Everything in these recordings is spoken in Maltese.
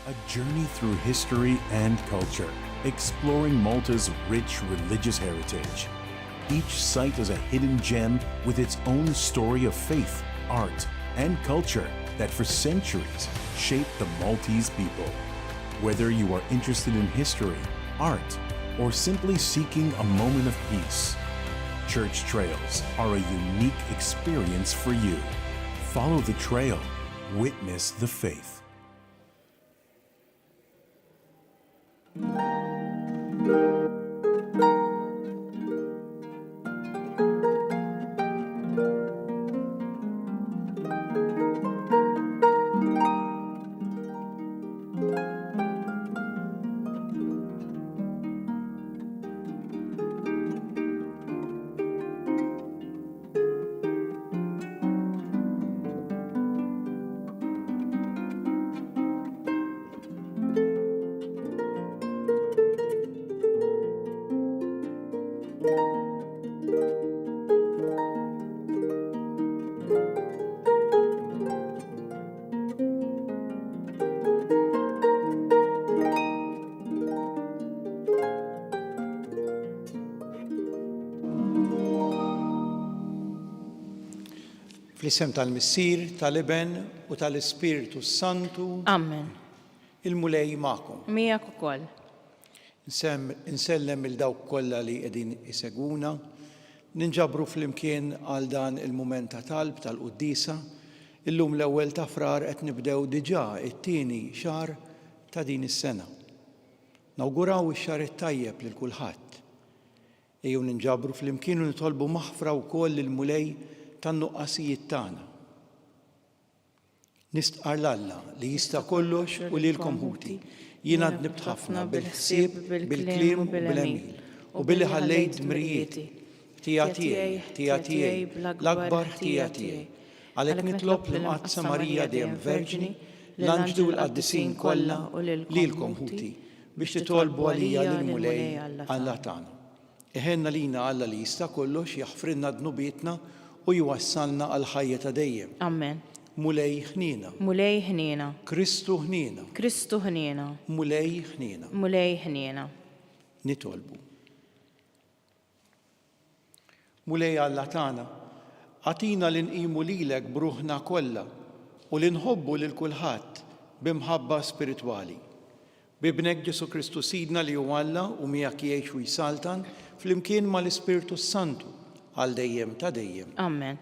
A journey through history and culture, exploring Malta's rich religious heritage. Each site is a hidden gem with its own story of faith, art, and culture that for centuries shaped the Maltese people. Whether you are interested in history, art, or simply seeking a moment of peace, Church Trails are a unique experience for you. Follow the trail, witness the faith. Fl-isem tal-Missier, tal-Iben u tal-Ispiritu Santu. Amen. Il-mulej magħkom. Miegħek ukoll. Insellem il-dawk kollha li qegħdin iseguna, ninġabru flimkien għal dan il-mument ta' talb tal-Quddisa. Illum l-ewwel ta' frar qed nibdew diġà it-tieni xahar ta' din is-sena. Nawguraw ix-xahar it-tajjeb lil kulħadd. Ejjew ninġabru flimkien u nitolbu maħfra wkoll lill-mulej tan-nuqqasijiet tagħna. Nistqar l-Alla li jista' kollox u lilkom ħuti. Jiena dnibt ħafna bil-ħsieb, bil-kliem u bil-għemil u billi ħallejt dmirijieti. Tija tiegħi, l-akbar tija tiegħi. Għalhekk nitlob l-Imqaddsa Marija dejjem Verġini, l-anġlu u l-qaddisin kollha lilkom ħuti biex titolbu għalija lill-mulej Alla tagħna. Iħenna lina Alla li jista' kollox jaħfrilna dnubietna u jwassalna għal ħajja ta' dejjem. Amen. Mulej ħnina. Mulej ħnina. Kristu ħnina. Kristu ħnina. Mulej ħnina. Mulej ħnina. Nitolbu. Mulej Alla tagħna, għatina li nqimu lilek bruħna kollha u li nħobbu lil kulħadd b'imħabba spiritwali. Bibnek Ġesu Kristu Sidna li huwa Alla u miegħek jgħix u jsaltan flimkien mal-Ispiritu Santu għal dejjem ta' dejjem. Amen.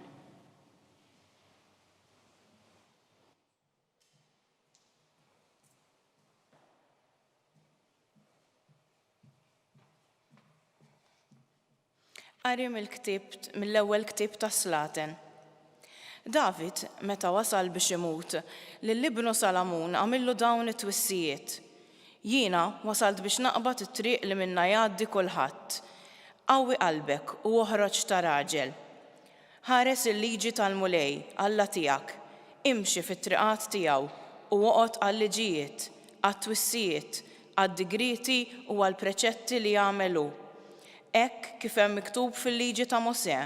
Qari mill-ewwel ktieb ta' Slaten. David meta wasal biex imut lill-ibnu Salamun għamillu dawn it-twissijiet. Jiena wasalt biex naqbad it-triq li minna jgħaddi kulħadd. Qawwi qalbek u oħroġ ta' raġel. Ħares il-liġi tal-mulej Alla tiegħek, imxi fit-triqat tiegħu u oqgħod għal-liġijiet, għat-twissijiet, għad-digriti u għall-preċetti li jagħmelu. Hekk kif hemm miktub fil-liġi ta' Mosè,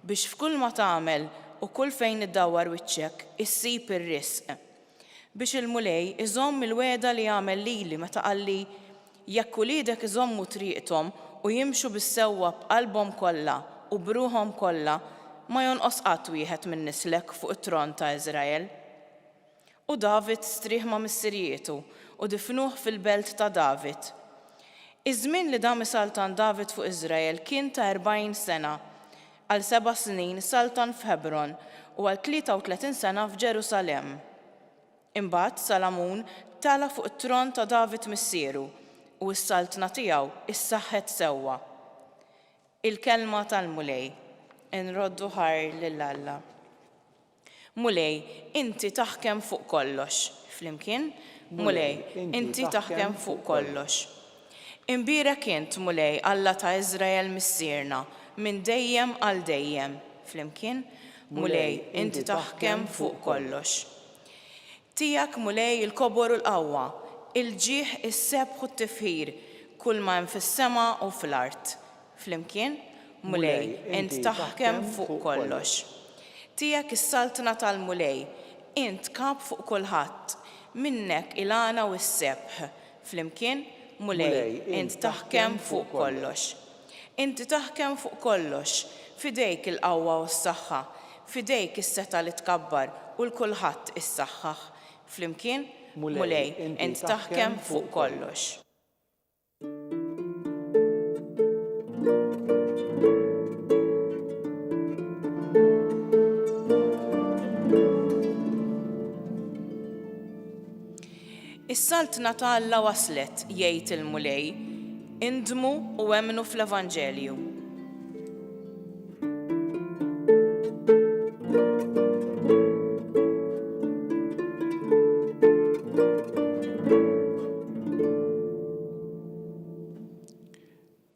biex f'kull ma tagħmel u kull fejn iddawwar wiċċek issib ir-risq. Biex il-mulej iżomm il-wegħda li jagħmel lili meta qalli jekk uliedek iżommu triqthom u jimxu bis-sewwa b'qalbhom kollha u bruħhom kollha ma jonqos qatt wieħed minn nislek fuq it-tron ta' Iżrael. U David strieħ ma' missirietu u difnuh fil-belt ta' David. Iż-żmien li dam isaltan David fuq Iżrael kien ta' 40 sena, għal 7 snin saltan f'Hebron u għal 33 sena f'Ġerusalemm. Imbagħad Salamun tala fuq it-tron ta' David missieru u s-saltna tiegħu issaħħet sewwa. Il-kelma tal-mulej, inroddu ħar lil Alla. Mulej, inti taħkem fuq kollox. Flimkien? Mulej, inti taħkem fuq kollox. Imbierek int, mulej, Alla ta' Iżrael missierna, minn dejjem għal dejjem. Flimkien? Mulej, inti taħkem fuq kollox. Tijak mulej il-kobor u l-qawwa, il-ġieħ is-sebħ u t-tifħir, kull ma hemm fis-sema u fl-art. Flimkien? Mulej, int taħkem fuq kollox. Tijak is-saltna tal-mulej, int kap fuq kulħadd, minnek il-għana u s-sebħ, flimkien mulej, int taħkem fuq kollox. Inti taħkem fuq kollox, fidejk il-qawwa u s-saħħa, fidejk is-seta li tkabbar u l-kulħadd is-saħħaħ, flimkien mulej, int taħkem fuq kollox. Is-saltna ta' Alla waslet, jgħid il-mulej, indmu u emnu fl-Evanġelju.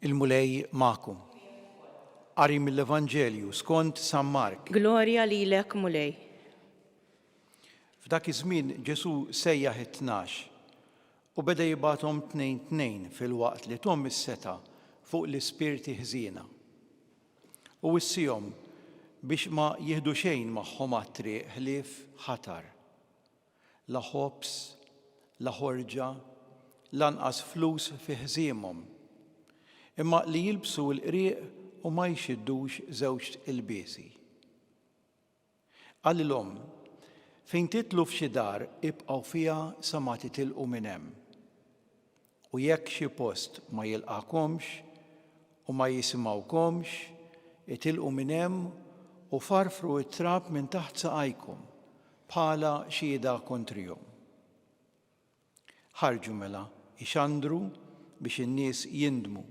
Il-mulej magħkom. Qari mill-Evanġelju skont San Mark. Glorja lilek, mulej. F'dak iż-żmien Ġesu sejjaħ it-tnax u beda jibgħathom tnejn fil-waqt li tom is-seta fuq l-ispirti ħżiena. U wissihom biex ma jieħdu xejn magħhom għat-triq ħlief ħatar. La ħobs, la ħorġa, lanqas flus fi ħżiemhom. Imma li jilbsu l-qrieq u ma jxiddux żewġ ilbiesi. Qalilhom, fejn titlu f'xi dar ibqgħu fiha sa ma titilqu minn hemm. U jekk xi post ma jilqakomx u ma jisimgħukomx, itilqu minn hemm u farfru t-trab minn taħt saqajkom bħala xhieda kontrihom. Ħarġu mela ixandru biex in-nies jindmu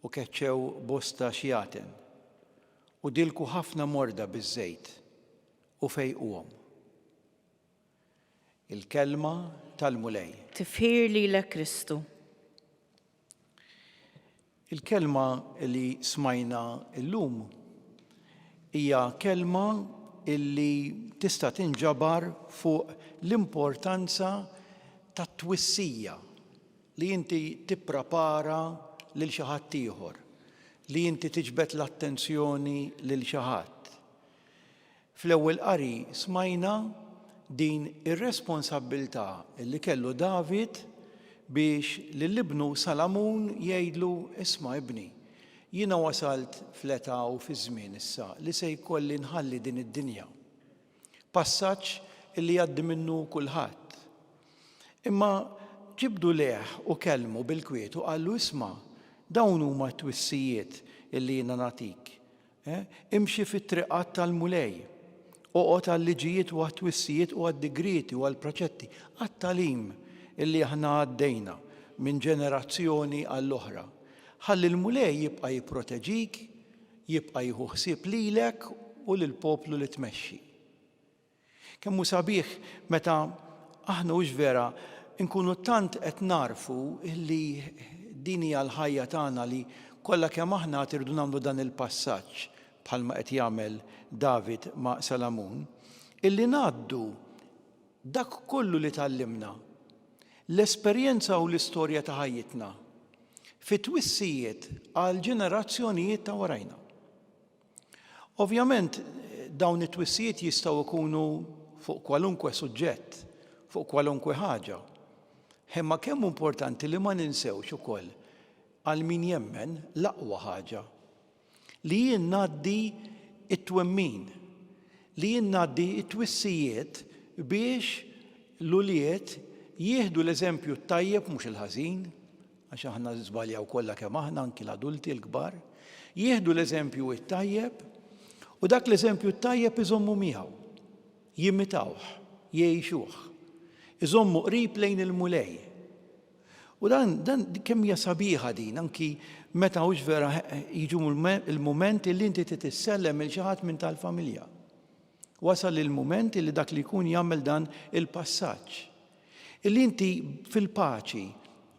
u keċċew bosta xjaten u dilku ħafna morda biż-żejt u fejquhom. Il-kelma tal-mulej. Tifħir lilek Kristu. Il-kelma li smajna llum hija kelma illi tista' tinġabar fuq l-importanza tat-twissija li inti tipprepara lil xi ħadd ieħor, li inti tiġbed l-attenzjoni lil xi ħadd. Fl-ewwel qari smajna din ir-responsabbiltà li kellu David biex lill-ibnu Salamun jgħidlu isma' ibni, jiena wasalt fl-età u fi żmien issa li se jkolli nħalli din id-dinja. Passaġġ li jgħaddi minnu kulħadd. Imma ġibdu leħ u kellmu bil-kwiet u qallu isma' dawn huma t-twissijiet illi jiena nagħtik. Imxi fit-triqat tal-mulej. Oqgħod għal-liġijiet u għat-twissijiet u għad-digriti u għal-proċetti, għat-talim illi aħna għaddejna minn ġenerazzjoni għall-oħra. Ħalli l-mulej jibqa' jipproteġik, jibqa' jieħu ħsieb lilek u lill-poplu li tmexxi. Kemm hu sabiħ meta aħna hux vera nkunu tant qed narfu illi din hija l-ħajja tagħna li kollha kemm aħna tirdu nagħmlu dan il-passaġġ bħalma qed jagħmel David ma' Salamun, illi ngħaddu dak kollu li tallimna, l-esperjenza u l-istorja ta' ħajjitna, fit-twissijiet għal ġenerazzjonijiet ta' warajna. Ovvjament, dawn it-twissijiet jistgħu jkunu fuq kwalunkwe suġġett, fuq kwalunkwe ħaġa. Imma kemm importanti li ma ninsewx ukoll għal min jemmen l-aqwa ħaġa li jien ngħaddi it-twemmin, li jien ngħaddi it-twissijiet biex l-uliet jieħdu l-eżempju tajjeb mhux il-ħażin, għax aħna żbaljaw kollha kemm aħna anki l-adulti l-kbar, jieħdu l-eżempju tajjeb u dak l-eżempju tajjeb iżommu miegħu, jimmitawh, jgħixuh, iżommu qrib lejn il-mulej. U dan kemm hija sabiħa din anki meta hux vera jiġu il-mument li inti titissellem il xi ħadd minn tal-familja. Wasal il-mument li dak li jkun jagħmel dan il-passaġġ. Illi inti fil-paċi,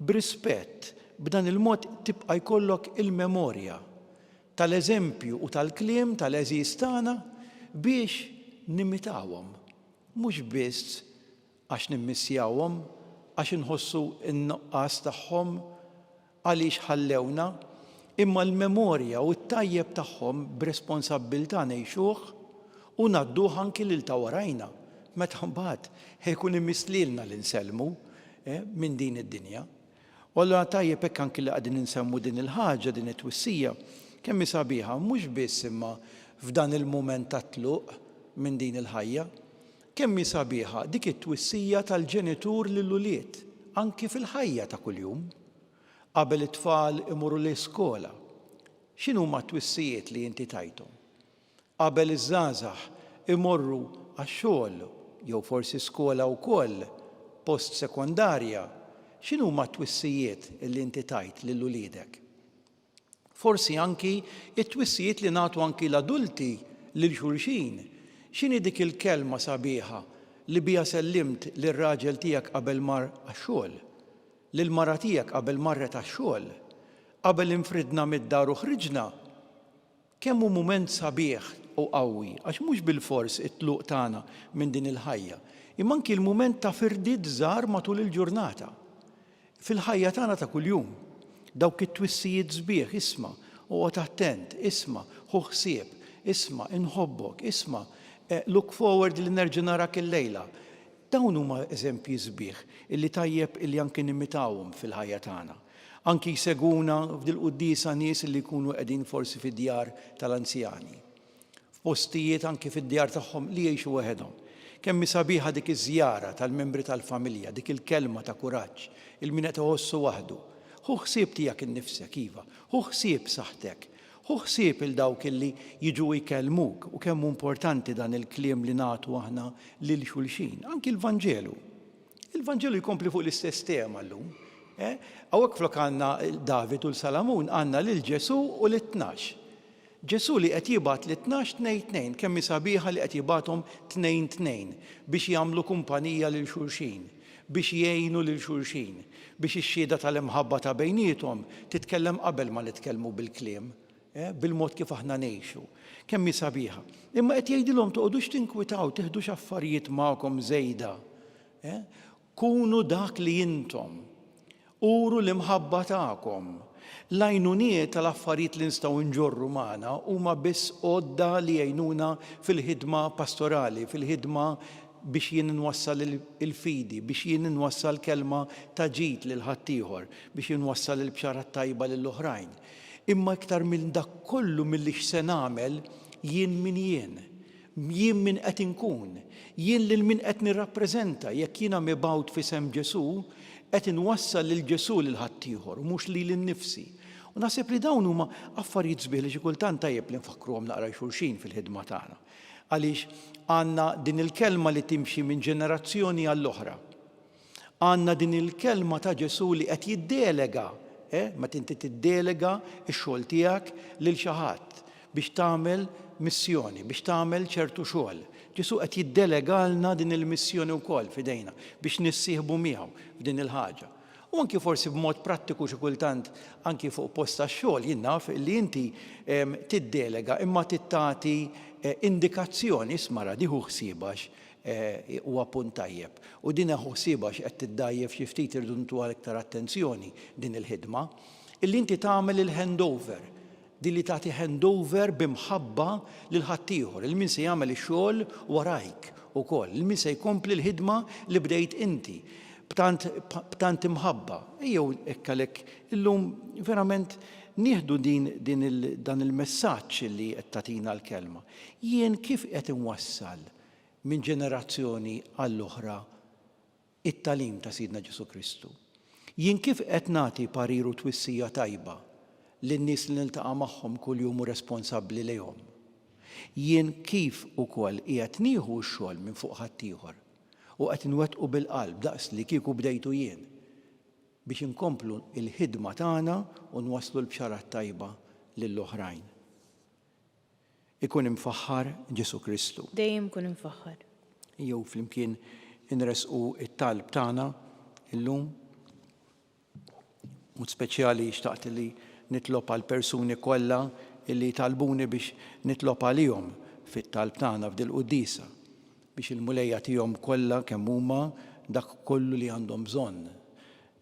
b'rispett, b'dan il-mod tibqa' jkollok il-memorja tal-eżempju u tal-kliem tal-eżiż tagħna biex nimmitawhom. Mhux biss għax nimmissjawhom, għax inħossu n-nuqqas tagħhom għaliex ħallewna, imma l-memorja u t-tajjeb tagħhom b'responsabbiltà ngħixuh u ngħadduh anki lil ta' warajna meta mbagħad ħejkun imislilna li nsellmu minn din id-dinja. U allura tajjeb hekk anki li qegħdin insemmu din il-ħaġa, din it-twissija, kemm hi sabiħa mhux biss imma f'dan il-mument ta' tluq minn din il-ħajja, kemm hi sabiħa dik it-twissija tal-ġenitur lill-ulied anki fil-ħajja ta' kuljum. Qabel it-tfal imorru l-iskola, x'inhuma t-twissijiet li inti tajthom? Qabel iż-żgħażagħ imorru għax-xogħol jew forsi skola wkoll post sekondarja, x'inhuma t-twissijiet li inti tajt lil uliedek? Forsi anki it-twissijiet li nagħtu anki l-adulti lil xulxin. X'inhi dik il-kelma sabiħa li biha sellimt lir-raġel tiegħek qabel mar għax-xogħol, lill-mara tiegħek qabel marret għax-xogħol, qabel infridna mid-dar u ħriġna? Kemm hu mument sabiħ u qawwi, għax mhux bil-fors it-tluq tagħna minn din il-ħajja, imma anki l-mument ta' firdiet żgħar matul il-ġurnata. Fil-ħajja tagħna ta' kuljum, dawk it-twissijiet sbieħ, isma' uqgħod attent, isma' ħu ħsieb, isma' inħobbok, isma' look forward li nerġa' narak il-lejla. Dawn huma eżempji sbieħ illi tajjeb illi anke nimmitawhom fil-ħajja tagħna. Anki jseguna f'dil-quddiesa nies li jkunu qegħdin forsi fid-djar tal-anzjani. F'postijiet anki fid-djar tagħhom li jgħixu waħedhom. Kemm sabiħa dik iż-żjara tal-membri tal-familja, dik il-kelma ta' kuraġġ, il-min qed iħossu waħdu. Ħu ħsieb tiegħek innifsek iva, ħu ħsieb saħtek, ħu ħsieb il dawk illi jiġu jkellmuk u kemm importanti dan il-kliem li nagħtu aħna lil xulxin. Anki l-Vanġelu. Il-Vanġelu jkompli fuq l-istess tema llum. Hawnhekk flok għandna David u l-Salamun għandna lil Ġesu u l-12. Ġesu li qed jibgħat l-12 tnejn kemm sabiħa li qed jibgħathom tnejn biex jagħmlu kumpanija lil xulxin, biex jgħinu lil xulxin, biex ix-xhieda tal-imħabba ta' bejniethom titkellem qabel ma nitkellmu bil-kliem, bil-mod kif aħna ngħixu. Kemm sabiħa. Imma qed jgħidilhom toqgħodux tinkwitaw, tieħdux affarijiet magħkom żejda. Kunu dak li intom. Uru l-imħabba tagħkom. L-għajnuniet tal-affarijiet li nistgħu nġorru magħna huma biss għodda li jgħinuna fil-ħidma pastorali, fil-ħidma biex jien nwassal il-fidi, biex jien nwassal kelma ta' ġid lil ħaddieħor, biex jien nwassal il-bxara tajba lill-oħrajn. Imma iktar minn dak kollu milli x'se nagħmel jien min jien min qed inkun, jien lil min qed nirrappreżenta, jekk jiena mibgħut f'isem Ġesu, qed inwassal lil Ġesu lil ħaddieħor u mhux lili nnifsi. U naħseb li dawn huma affarijiet sbieħ li xi kultant tajjeb li nfakruhom naqra xulxin fil-ħidma tagħna. Għaliex għandna din il-kelma li timxi minn ġenerazzjoni għall-oħra. Għandna din il-kelma ta' Ġesu li qed jiddelega, meta inti tiddelega x-xogħol tiegħek lil xi ħadd biex tagħmel missjoni, biex tagħmel ċertu xogħol. Ġesu qed jiddelegalna din il-missjoni wkoll f'idejna biex nissieħbu miegħu f'din il-ħaġa. U anki forsi b'mod prattiku xi kultant anki fuq post tax-xogħol jien naf li inti tiddelega imma tittati indikazzjoni ismara diħu ħsiebax huwa punt tajjeb. U din ħsibax qed tiddajjef xi ftit irdu ntuha iktar attenzjoni din il-ħidma, illi inti tagħmel il-handover. Din li tagħti handover bimħabba lil ħaddieħor, il min se jagħmel ix-xogħol warajk ukoll, il min se jkompli l-ħidma li bdejt inti b'tant imħabba. Ejjew hekk għalhekk illum verament nieħdu dan il-messaġġ li qed tagħtina l-kelma. Jien kif qed inwassal minn ġenerazzjoni għall-oħra it-tagħlim ta' Sidna Ġesu Kristu. Jien kif qed nagħti pariru twissija tajba lin-nies li niltaqa' magħhom kuljum u responsabbli lejhom. Jien kif ukoll qiegħed nieħu x-xogħol minn fuq ħaddieħor u qed inwettqu bil-qalb daqs li kieku bdejtu jien biex inkomplu l-ħidma tagħna u nwasslu l-bxarat tajba lill-oħrajn. Ikun imfaħħar Ġesu Kristu. Dejjem kun imfaħħar. Jew flimkien inresqu it-talb tagħna illum. Mod speċjali xtaqt li nitlob għal persuni kollha illi talbuni biex nitlob għalihom fit-talb tagħna f'dil qudiesa biex il-mulejja tihom kollha kemm huma dak kollu li għandhom bżonn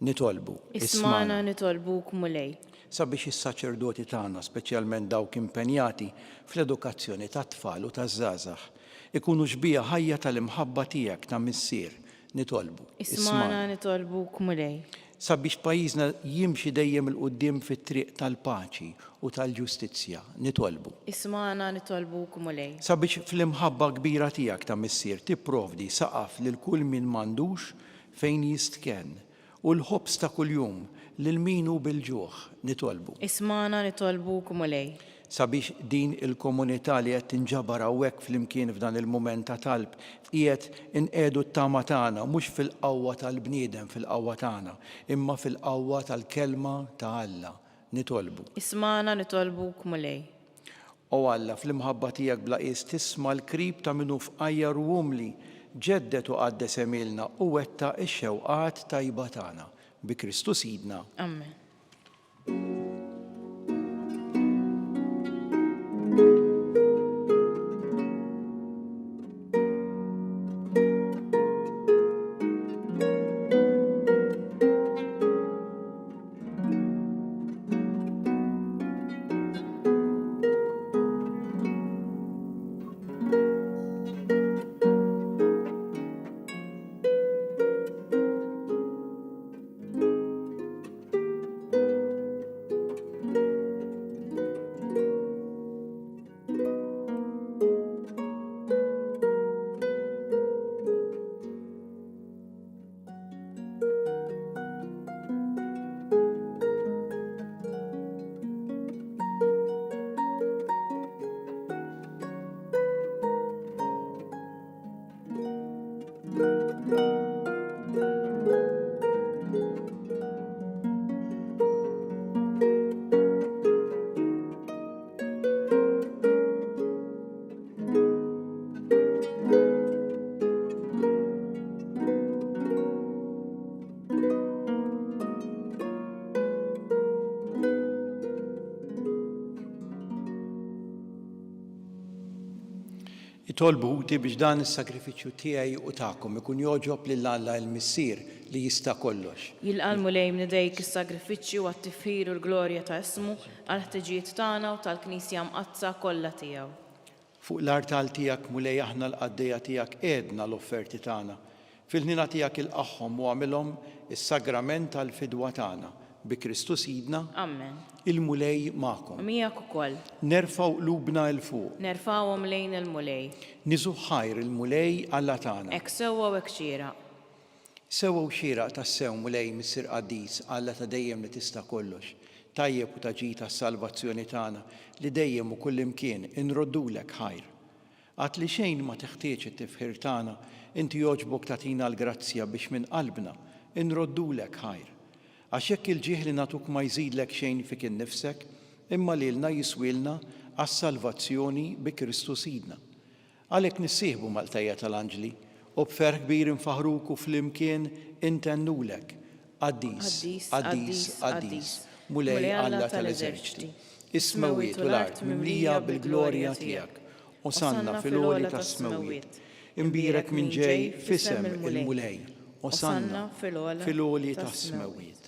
nitolbu. Ismana nitolbuk mulej. Sabiex is-saċerdoti tagħna, speċjalment dawk impenjati fl-edukazzjoni tat-tfal u taż-żgħażagħ, ikunu xbija ħajja tal-imħabba tiegħek ta' missier nitolbu. Ismana nitolbuk mulej. Sabiex pajjiżna jimxi dejjem il-qudiem fit-triq tal-paċi u tal-ġustizzja nitolbu. Ismana nitolbuk mulej. Sabiex fl-imħabba kbira tiegħek ta' missier tipprovdi saqaf lil kull min m'għandux fejn jistken u l-ħobs ta' kuljum lil minu bil-ġuħ nitolbu. Ismana nitolbuk mulej. Sabiex din il-komunità li qed tinġabar hawnhekk flimkien f'dan il-mument ta' talb qiegħed inqedu t-tama tagħna mhux fil-qawwa tal-bniedem fil-qawwa tagħna, imma fil-qawwa tal-kelma ta' Alla nitolbu. Ismana nitolbuk mulej. O Alla fl-imħabba tiegħek bla qis tisma' l-krib ta' minnu fqajjar u umli ġeddet u qaddes emilna u wetta x-xewqat tajba tagħna bi Kristu Sidna. Amen. Itolbu Ħuti biex dan is-sagrifiċċju tiegħi u tagħkom ikun joġob lil Alla l-missier li jista' kollox. Jilqal mulej mnidejk is-sagrifiċċju għat-tifħir u l-glorja ta' ismu għal ħtiġijiet tagħna u tal-Knisja mqazza kollha tiegħu. Fuq l-artal tiegħek mulej aħna l-qaddejja tiegħek qiegħdna l-offerti tagħna. Fil-ħnina tiegħek ilqaħħom u għamilhom is-sagrament tal-fidwa tagħna bi Kristu Sidna. Amen. Il-mulej magħkom. Miegħek ukoll. Nerfgħu qlubna l fuq. Nerfgħuhom lejn il-mulej. Niżu ħajr il-mulej Alla tagħna. Hekk sewwa u hekk xieraq. Sewwa xieraq tas-sew mulej missier Qaddis Alla ta' dejjem li tista' kollox. Tajjeb u taġi tas-salvazzjoni tagħna li dejjem u kullimkien inroddulek ħajr. Għad li xejn ma teħtieġ it-tifħir tagħna, inti jogħġbok tagħtina l-grazzja biex minn qalbna inroddulek ħajr. Għax hekk il-ġieħ li nagħtuk ma jżidlek xejn fik innifsek, imma lilna jiswilna għas-salvazzjoni bi Kristu Sidna. Għalhekk nissieħbu mal-tajja tal-Anġli u b'ferħ kbir infaħruku flimkien intennulek. Qaddis, Qaddis, Qaddis, mulej Alla tal-eżerċiti. Is-smawiet u l-art mimlija bil-glorja tiegħek. Osanna fil-għoli tas-smawiet. Imbirek minn ġej fisem il-mulej. Osanna fil-għoli tas-smawiet.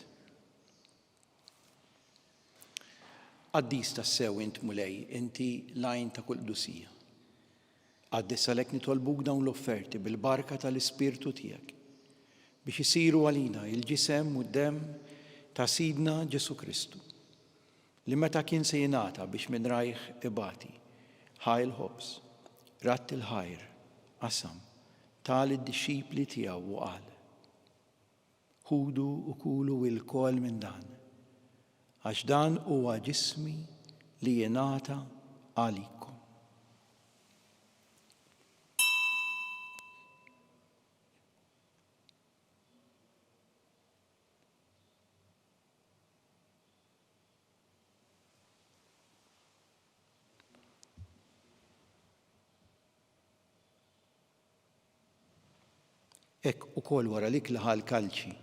Qaddis tas-sew int mulej, inti lajn ta' kull qdusija. Qaddis għalhekk nitolbuk dawn l-offerti bil-barka tal-Ispirtu tiegħek biex isiru għalina il-ġisem u d-demm ta' Sidna Ġesu Kristu li meta kien se jingħata biex minn rajh ibati ħaj il-ħobs, ratt il-ħajr, qasam, tal id-dixxipli tiegħu u qal. Ħudu u kulu il-kol minn dan, għax dan huwa ġismi li jingħata għalikom. Ekk ukoll wara li klaħal kalċi,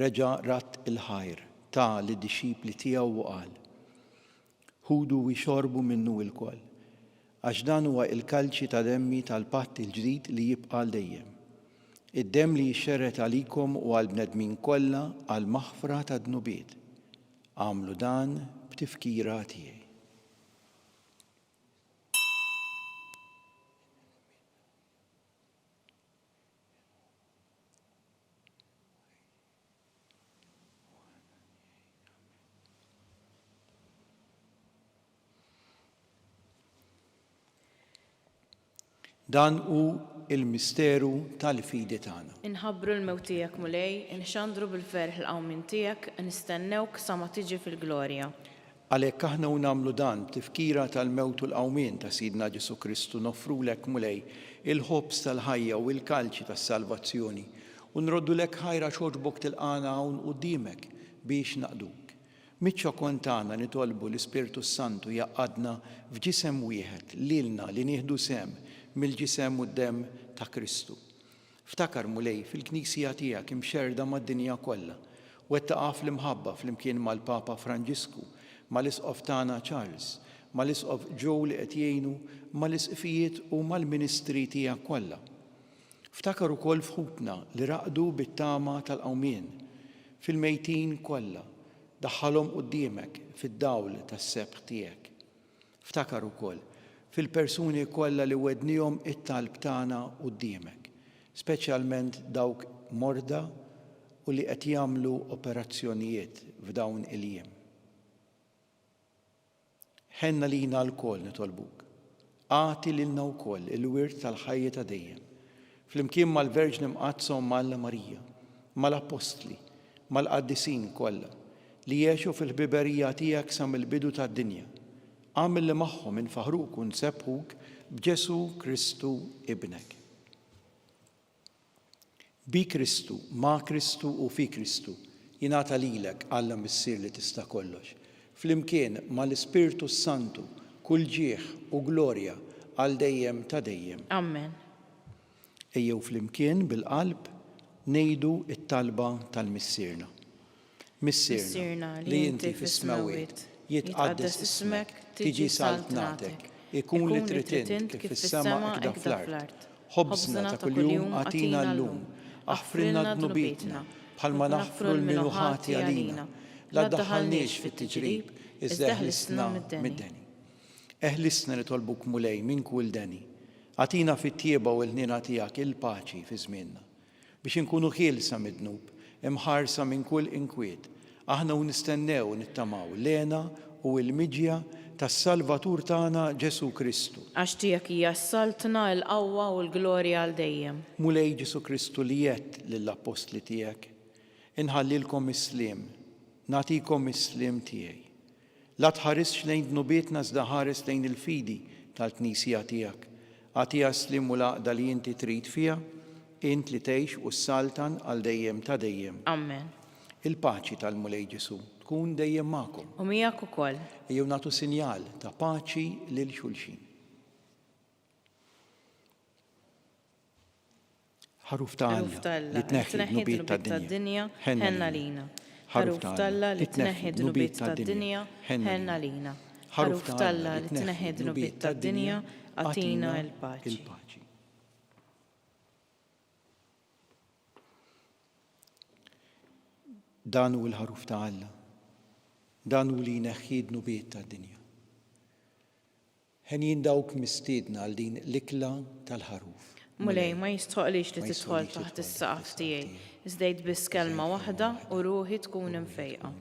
reġa' ratt il-ħajr ta' li d-dixxipli tiegħu u qal. Ħudu u jxorbu minnu l-koll, għax dan huwa il-kalċi ta' demmi tal-patt il-ġdid li jibqa' dejjem. Id-demm li jixxerret għalikom u għall-bnedmin kollha għal maħfra ta' dnubiet. Għamlu dan b'tifkira tiegħi. Dan hu il-misteru tal-fidi tagħna. Inħabbru l-mewt tiegħek mulej, inxandru bil-ferħ l-qawmin tiegħek, nistennewk sa ma tiġi fil-glorja. Għalhekk aħna u nagħmlu dan tifkira tal-mewt u l-qawmien ta' Sidna Ġesu Kristu nofrulek mulej il-ħobs tal-ħajja u l-kalċi tas-salvazzjoni u nroddulek ħajra xogħġbok tilqana hawn quddiemek biex naqduk. Miċċa kontana nitolbu l-Ispirtu Santu jaqqadna f'ġisem wieħed lilna li nieħdu sem mill-ġisem u d-dem ta' Kristu. Ftakar mulej fil-Knisja tiegħek imxerda mad-dinja kollha u qed taqa' fl-imħabba flimkien mal-Papa Franġisku, mal-Isqof tagħna Charles, mal-Isqof Joe li qed jgħinu mal-isqfijiet u mal-ministri tiegħek kollha. Ftakar ukoll fħutna li raqdu bit-tama tal-qawmien fil-mejtin kollha daħħalhom quddiemek fid-dawl tas-sebħ tiegħek. Ftakar ukoll fil-persuni kollha li wednihom it-talb tagħna quddiemek, speċjalment dawk morda u li qed jagħmlu operazzjonijiet f'dawn il-jiem. Ħenna lina l-koll nitolbuk. Għati lilna wkoll il-wirt tal-ħajja ta' dejjem. Flimkien mal-Verġni Mqazzom Malla Marija, mal-Apostli, mal-Qaddisin kollha li jgħixu fil-ħbiberija tiegħek sa mill-bidu tad-dinja. Għamil li magħhom infaħruk u nsebħuk b'Ġesu Kristu ibnek. Bi Kristu, ma' Kristu u fi Kristu jingħata lilek Alla missier li tista' kollox. Flimkien mal-Ispirtu Santu kull ġieħ u glorja għal dejjem ta' dejjem. Amen. Ejjew flimkien bil-qalb ngħidu it-talba tal-missierna. Missierna li inti fis-smawiet jitqaddes ismek, tiġi saltnatek, ikun li trid int kif fis-sema hekk fl-art. Ħobżna ta' kuljum għatina llum, aħfrilna dnubietna bħalma naħfru l-minuħati għalina. La ddaħħalniex fit-tiġrib, iżda eħlisna mid-deni. Eħlisna li tolbuk mulej minn kull deni. Għatina fit-tieba u l-ħnina tiegħek il-paċi fi żmienna biex inkunu ħielsa mid-dnub, imħarsa minn kull inkwiet. Aħna u nistennew nittamaw lena u l-miġja tas-Salvatur tagħna Ġesu Kristu. Għax tiegħek hija s-saltna l-qawwa u l-glorja għal dejjem. Mulej Ġesu Kristu li jett lill-apostli tiegħek, inħallilkom is-sliem, nagħtikom is-sliem tiegħi. La tħarisx lejn dnubietna iżda ħares lejn il-fidi tal-Knisja tiegħek. Għatiha sliem u l-għaqda li inti trid fiha, int li tgħix u s-saltan għal dejjem ta' dejjem. Amen. Il-paċi tal-Mulej Ġesu tkun dejjem magħkom. U miegħek ukoll. Ejjew nagħtu sinjal ta' paċi lil xulxin. Ħaruf ta' Alla li tneħħi d-nubiet tad-dinja ħenna lina. Ħaruf Alla li tneħħi d-nubiet tad-dinja ħenna lina. Ħaruf Alla li tneħħi d-nubiet tad-dinja għatina il-paċi. Dan hu l-ħaruf ta' Alla. Dan hu li jneħħi d-nubiet tad-dinja. Ħen jindawk mistiedna għal din l-ikla tal-ħaruf. Mulej ma jistħoqlix li tidħol taħt is-saqaf tiegħi, iżdejt biss kelma waħda u ruħi tkun imfejqa.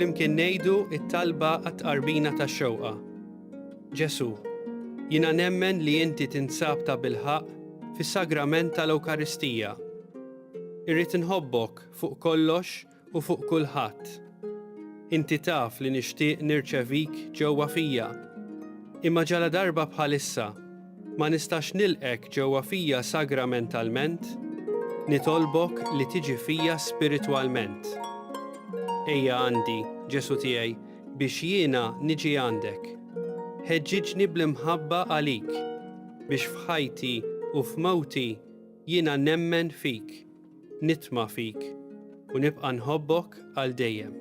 flimkien ngħidu t-talba għat-tqarbina tax-xewqa. Ġesu, jiena nemmen li inti tinsab ta' bilħaq fis-sagrament tal-Ewkaristija. Irrid inħobbok fuq kollox u fuq kulħadd. Inti taf li nixtieq nirċevik ġewwa fija. Imma ġala darba bħalissa ma nistax nilqek ġewwa fija sagramentalment, nitolbok li tiġi fija spiritwalment. Ejja għandi, Ġesu tiegħi, biex jiena niġi għandek. Ħeġġiġni bl-imħabba għalik, biex f'ħajti u f'mewti jiena nemmen fik, nitma' fik u nibqa' nħobbok għal dejjem.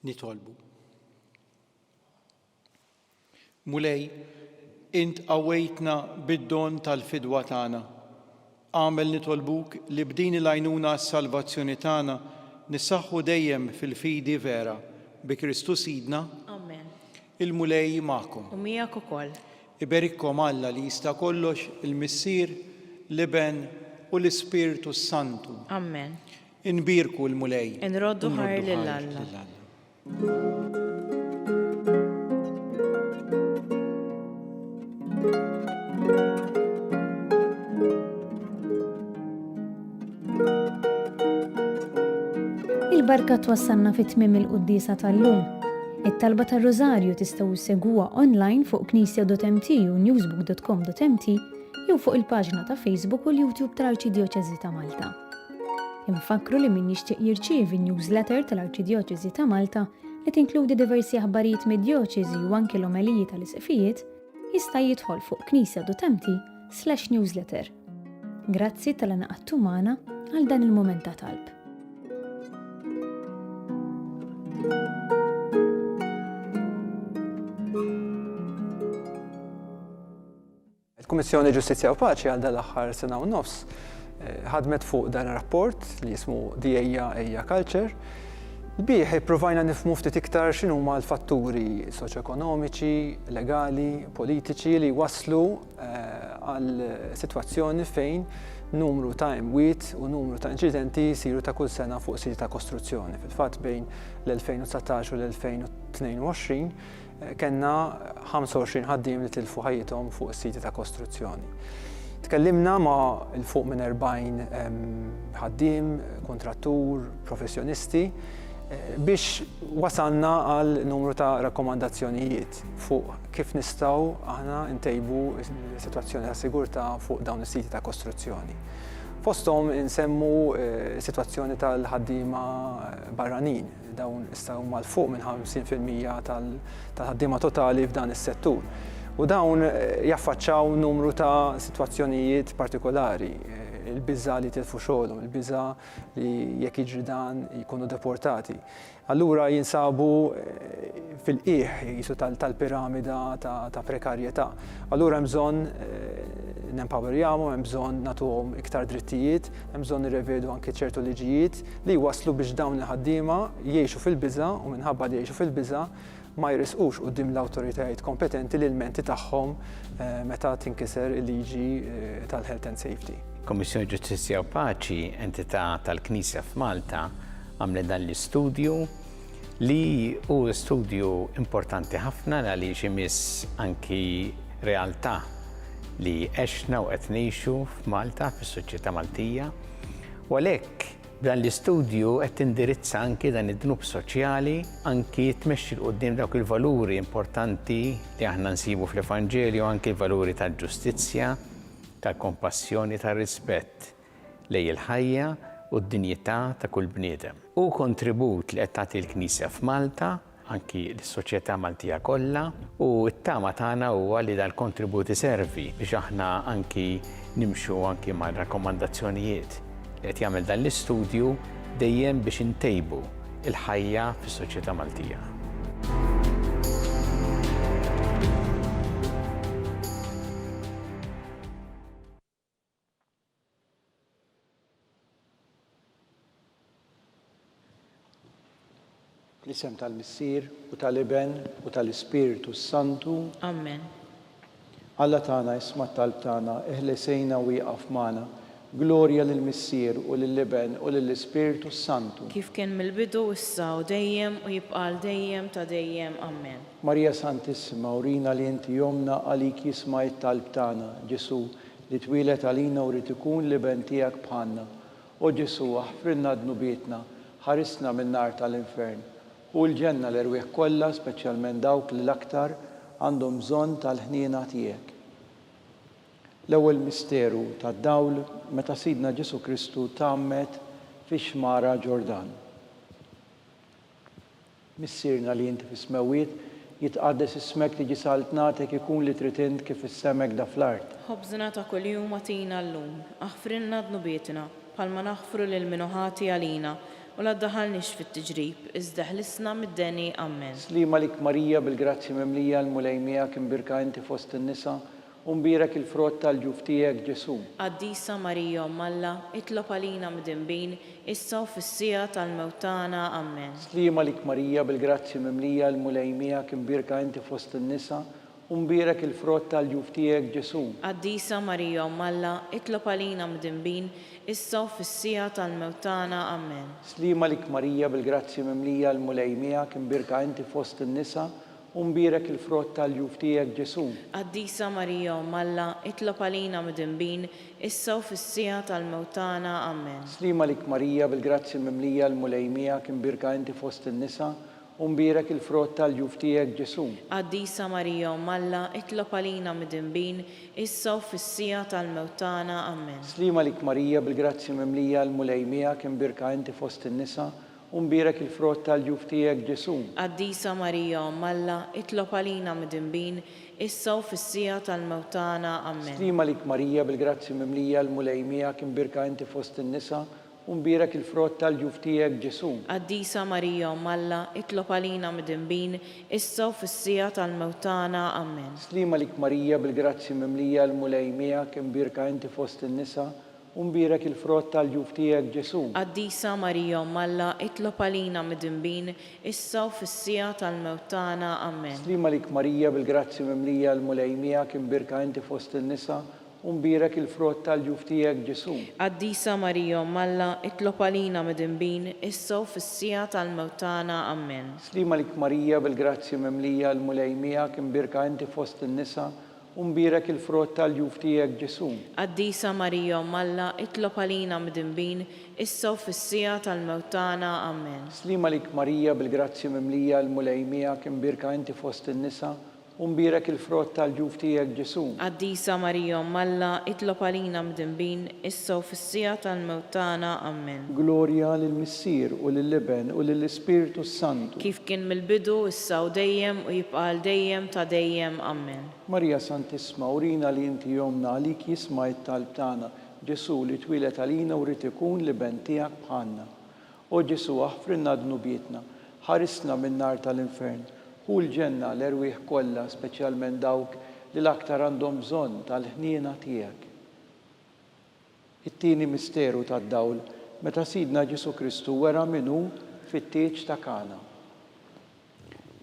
Nitolbu. Mulej, int qawwejtna bid-don tal-fidwa tagħna. Għamel nitolbuk li b'din il-għajnuna s-salvazzjoni tagħna nissaħħu dejjem fil-fidi vera bi Kristus Sidna. Amen. Il-mulej magħkom. U miegħek ukoll. Iberikkom Alla li jista' kollox il-Missier, l-Iben u l-Ispiritu Santu. Amen. Inbirku l-mulej. Inroddu ħajr lill-Alla. Il-barka twassalna fit-tmiem il-qudiesa tal-lum. It-talba tar-Rożarju tistgħu ssegwuha online fuq knisja.mt u newsbook.com.mt jew fuq il-paġna ta' Facebook u l-YouTube tal-Arċidjoċeżi ta' Malta. Infakru li min jixtieq jirċievi newsletter tal-Arċidjoċeżi ta' Malta li tinkludi diversi aħbarijiet mid-djoċeżi u anke l-omeliji tal-isqfijiet jista' jidħol fuq knisja.mt/newsletter. Grazzi tal-għaqadtu magħna għal dan il-mument ta' talb. Il-Kummissjoni Ġustizzja u Paċi għal dal-aħħar sena u nofs ħadmet fuq dan rapport li jismu Ejja Culture. Bih provajna nifhmu ftit iktar x'inhuma l-fatturi soċjoekonomiċi, legali, politiċi li waslu għal sitwazzjoni fejn numru ta' imwiet u numru ta' inċidenti jsiru ta' kull sena fuq siti ta' kostruzzjoni. Fil-fatt bejn l-2019 u l-2022 kellna 25 ħaddiem li tilfu ħajjithom fuq is-siti ta' kostruzzjoni. Tkellimna ma' il-fuq minn 40 ħaddiem, kontrattur, professjonisti biex wasalna għal numru ta' rakkomandazzjonijiet fuq kif nistgħu aħna ntejbu s-sitwazzjoni ta' sigurtà fuq dawn is-siti ta' kostruzzjoni. Fosthom insemmu sitwazzjoni tal-ħaddiema barranin, dawn issa huma l fuq minn 50% tal-ħaddiema totali f'dan is-settur. U dawn jaffaċċaw numru ta' sitwazzjonijiet partikolari, il-biża li tilfu xogħolhom, il-biża li jekk jiġri dan jkunu deportati. Allura jinsabu fil-qiegħ jisu tal-piramida ta' prekarjetà. Allura hemm bżonn nempowerjahom, hemm bżonn nagħtuhom iktar drittijiet, hemm bżonn nirrevedu anke ċertu liġijiet li waslu biex dawn il-ħaddiema jgħixu fil-biża u minħabba li jgħixu fil-biża ma jrisqux quddiem l-awtoritajiet kompetenti l-ilmenti tagħhom meta tinkiser il-liġi tal-Health and Safety. Kommissjoni Ġustizzja u Paċi, entità tal-Knisja f'Malta, għamlet dan l-istudju li hu studju importanti ħafna għaliex imiss anki realtà li għexna u qed ngħixu f'Malta, fis-soċjetà Maltija. U għalhekk dan l-istudju qed tindirizza anki dan id-dnub soċjali, anki tmexxi l quddiem dawk il-valuri importanti li aħna nsibu fl-Evanġelju, anki l-valuri tal-ġustizzja, tal-kompassjoni, tal-rispett lejn il-ħajja u d-dinjità ta' kull bniedem. U kontribut li qed tagħti l-Knisja f'Malta, anki l-soċjetà Maltija kollha, u t-tama tagħna huwa li dal-kontribut iservi biex aħna anki nimxu anki ma' rakkomandazzjonijiet li qed jagħmel dan l-istudju dejjem biex intejbu il-ħajja fis-soċjetà Maltija. L-isem tal-Missier u tal-Iben u tal-Ispiritu Santu. Amen. Alla tagħna isma' talb tagħna eħlesejna u jaqaf magħna. Glorja lill-Missier u lill-Iben u lill-Ispiritu Santu. Kif kien mill-bidu issa u dejjem u jibqal dejjem ta' dejjem. Amen. Marija Santissima, urina li inti jomna għalik jisma' it-talb tagħna, Ġesu, li twilet għalina u rid ikun l-Iben tiegħek bħalna. O Ġesu, aħfrilna dnubietna, ħarisna min-nar tal-infern. U l-ġenna l-erwieħ kollha, speċjalment dawk li l-aktar għandhom bżonn tal-ħniena tiegħek. L-ewwel misteru tad-dawl meta Sidna Ġesu Kristu tammet fix-xmara Ġordan. Missierna li inti fis-smewiet, jitqaddes ismek tiġi saltnatek ikun li trid int kif is-semek da fl-art. Ħobżna ta' kuljum atina llum, aħfrilna dnubietna bħalma naħfru lil minuħati għalina u la ddaħħalniex fit-tiġrib, iżda ħlisna mid-deni. Amen. Slima lik Marija bil-grazzi mimlija l-mulejmija kim birka inti fost in-nisa u mbirek il-frott tal-ġuf tiegħek Ġesu. Qaddisa Marija Umm Alla, itlob għalina mdinbin, issa u fis-sija tal-mewtana. Amen. Slima lik Marija bil-grazzi mimlija l-mulejmija kim birka inti fost in-nisa u mbirek il-frott tal-ġuf tiegħek Ġesu. Qaddisa Marija Umm Alla, itlob għalina mdinbin, issa u fis-sija tal-mewtana. Amen. Slima lik Marija bil-grazzi mimlija l-mulejmija kim birka inti fost in-nisa u mbirek il-frott tal-ġuf tiegħek Ġesu. Qaddisa Marija Umm Alla, itlob għalina mdinbin, issa u fis-sija tal-mewtana. Amen. Slima lik Marija bil-grazzi mimlija l-mulejmija kim birka inti fost in-nisa u mbirek il-frott tal-ġuf tiegħek Ġesu. Qaddisa Marija Umm Alla, itlob għalina mdinbin, issa u fis-sija tal-mewtana. Amen. Slima lik Marija bil-grazzi mimlija l-mulejmija kim birka inti fost in-nisa u mbirek il-frott tal-ġuf tiegħek Ġesu. Qaddisa Marija Umm Alla, itlob għalina mdinbin, issa u fis-sija tal-mewtana. Amen. Slima lik Marija bil-grazzi mimlija l-mulejmija kim birka inti fost in-nisa u mbirek il-frott tal-ġuf tiegħek Ġesu. Qaddisa Marija Umm Alla, itlob għalina mdinbin, issa u fis-sija tal-mewtana. Amen. Slima lik Marija bil-grazzi mimlija l-mulejmija kim birka inti fost in-nisa u mbirek il-frott tal-ġuf tiegħek Ġesu. Qaddisa Marija Umm Alla, itlob għalina mdinbin, issa u fis-sija tal-mewtana. Amen. Slima lik Marija bil-grazzi mimlija l-mulejmija kim birka inti fost in-nisa u mbirek il-frott tal-ġuf tiegħek Ġesu. Qaddisa Marija Umm Alla, itlob għalina mdinbin, issa u fis-sija tal-mewtana. Amen. Slima lik Marija bil-grazzi mimlija l-mulejmija kim birka inti fost in-nisa u mbirek il-frott tal-ġuf tiegħek Ġesu. Qaddisa Marija Umm Alla, itlob għalina mdinbin, issa u fis-sija tal-mewtana. Amen. Slima lik Marija bil-grazzi mimlija l-mulejmija kim birka inti fost in-nisa u mbirek il-frott tal-ġuf tiegħek Ġesu. Qaddisa Marija Umm Alla, itlob għalina mdinbin, issa u fis-sija tal-mewtana. Amen. Glorja lill-Missier u lill-Iben u lill-Ispiritu Santu. Kif kien mill-bidu issa u dejjem u jibqal dejjem ta' dejjem. Amen. Marija Santissima, urina li inti jomna għalik jisma' it-talb tagħna, Ġesu li twilet għalina u rid ikun l-Iben tiegħek bħalna. O Ġesu, aħfrilna dnubietna, ħarisna min-nar tal-infern. U l-ġenna l-erwieħ kollha, speċjalment dawk li l-aktar għandhom bżonn tal-ħniena tiegħek. It-tieni misteru tad-dawl meta Sidna Ġesu Kristu wera minnu fit-tieġ ta' Kana.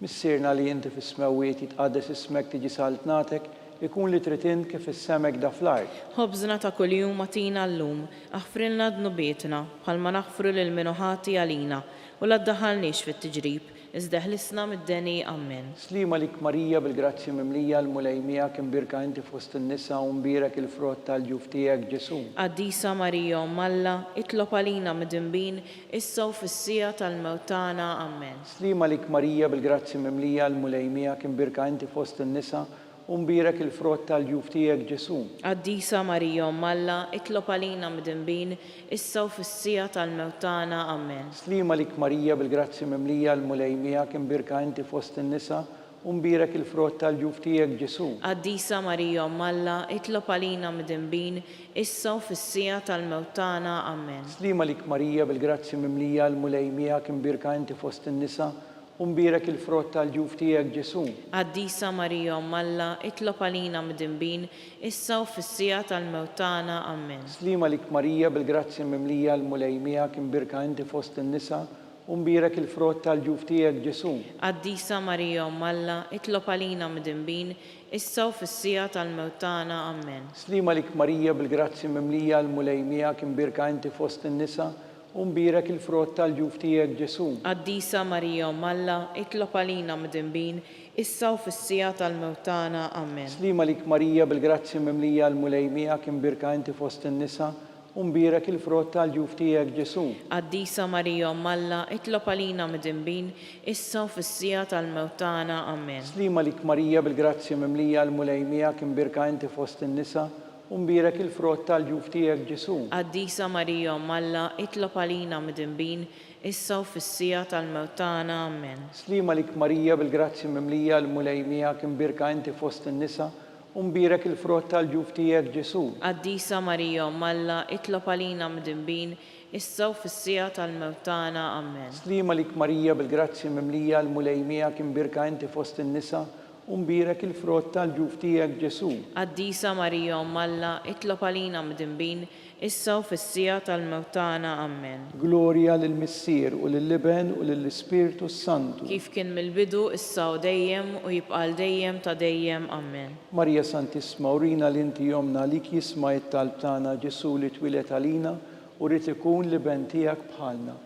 Missierna li inti fis-smewiet jitqaddes ismek tiġi saltnatek ikun li trid int kif is-semek da fl-art. Ħobżna ta' kuljum atina llum, aħfrilna dnubietna bħalma naħfru lil minuħati għalina u la ddaħħalniex fit-tiġrib, iżda ħlisna mid-deni. Amen. Slima lik Marija bil-grazzi mimlija l-mulejmija kim birka inti fost in-nisa u mbirek il-frott tal-ġuf tiegħek Ġesu. Qaddisa Marija Umm Alla, itlob għalina mdinbin, issa u fis-sija tal-mewtana. Amen. Slima lik Marija bil-grazzi mimlija l-mulejmija kim birka inti fost in-nisa u mbirek il-frott tal-ġuf tiegħek Ġesu. Qaddisa Marija Umm Alla, itlob għalina mdinbin, issa u fis-sija tal-mewtana. Amen. Slima lik Marija bil-grazzi mimlija l-mulejmija kim birka inti fost in-nisa u mbirek il-frott tal-ġuf tiegħek Ġesu. Qaddisa Marija Umm Alla, itlob għalina mdinbin, issa u fis-sija tal-mewtana. Amen. Slima lik Marija bil-grazzi mimlija l-mulejmija kim birka inti fost in-nisa u mbirek il-frott tal-ġuf tiegħek Ġesu. Qaddisa Marija Umm Alla, itlob għalina mdinbin, issa u fis-sija tal-mewtana. Amen. Slima lik Marija bil-grazzi mimlija l-mulejmija kim birka inti fost in-nisa u mbirak il-frott tal-ġuf tiegħek Ġesu. Qaddisa Marija Umm Alla, itlob għalina midinbin, issa u fis-sija tal-mewt tagħna. Amen. Slima lik Marija bil-grazzi mimlija l-mulej miegħek imbirka inti fost in-nisa u mbirak il-frott tal-ġuf tiegħek Ġesu. Qaddisa Marija Umm Alla, itlob għalina midinbin, issa u fis-sija tal-mewt tagħna. Amen. Slima lik Marija bil-grazzi mimlija l-mulej miegħek imbirka inti fost in-nisa u mbirak il-frott tal-ġuf tiegħek Ġesu. Qaddisa Marija Umm Alla, itlob għalina midinbin, issa u fis-sija tal-mewt tagħna. Amen. Slima lik Marija bil-grazzi mimlija l-mulej miegħek imbirka inti fost in-nisa u mbirak il-frott tal-ġuf tiegħek Ġesu. Qaddisa Marija Umm Alla, itlob għalina midinbin, issa u fis-sija tal-mewt tagħna. Amen. Slima lik Marija bil-grazzi mimlija l-mulej miegħek imbirka inti fost in-nisa u mbirak il-frott tal-ġuf tiegħek Ġesu. Qaddisa Marija Umm Alla, itlob għalina midinbin, issa u fis-sija tal-mewt tagħna. Amen. Slima lik Marija bil-grazzi mimlija l-mulej miegħek imbirka inti fost in-nisa u mbirak il-frott tal-ġuf tiegħek Ġesu. Qaddisa Marija Umm Alla, itlob għalina midinbin, issa u fis-sija tal-mewt tagħna. Amen. Glorja lill-Missier u lill-Liben u lill-Ispiritu Santu. Kif kien mill-bidu, issa u dejjem u jibqa' dejjem ta' dejjem. Amen. Marija Santissima, urina li inti jomna lik jisma' it-talb tagħna Ġesu li twilet għalina u rrid ikun liben tiegħek bħalna.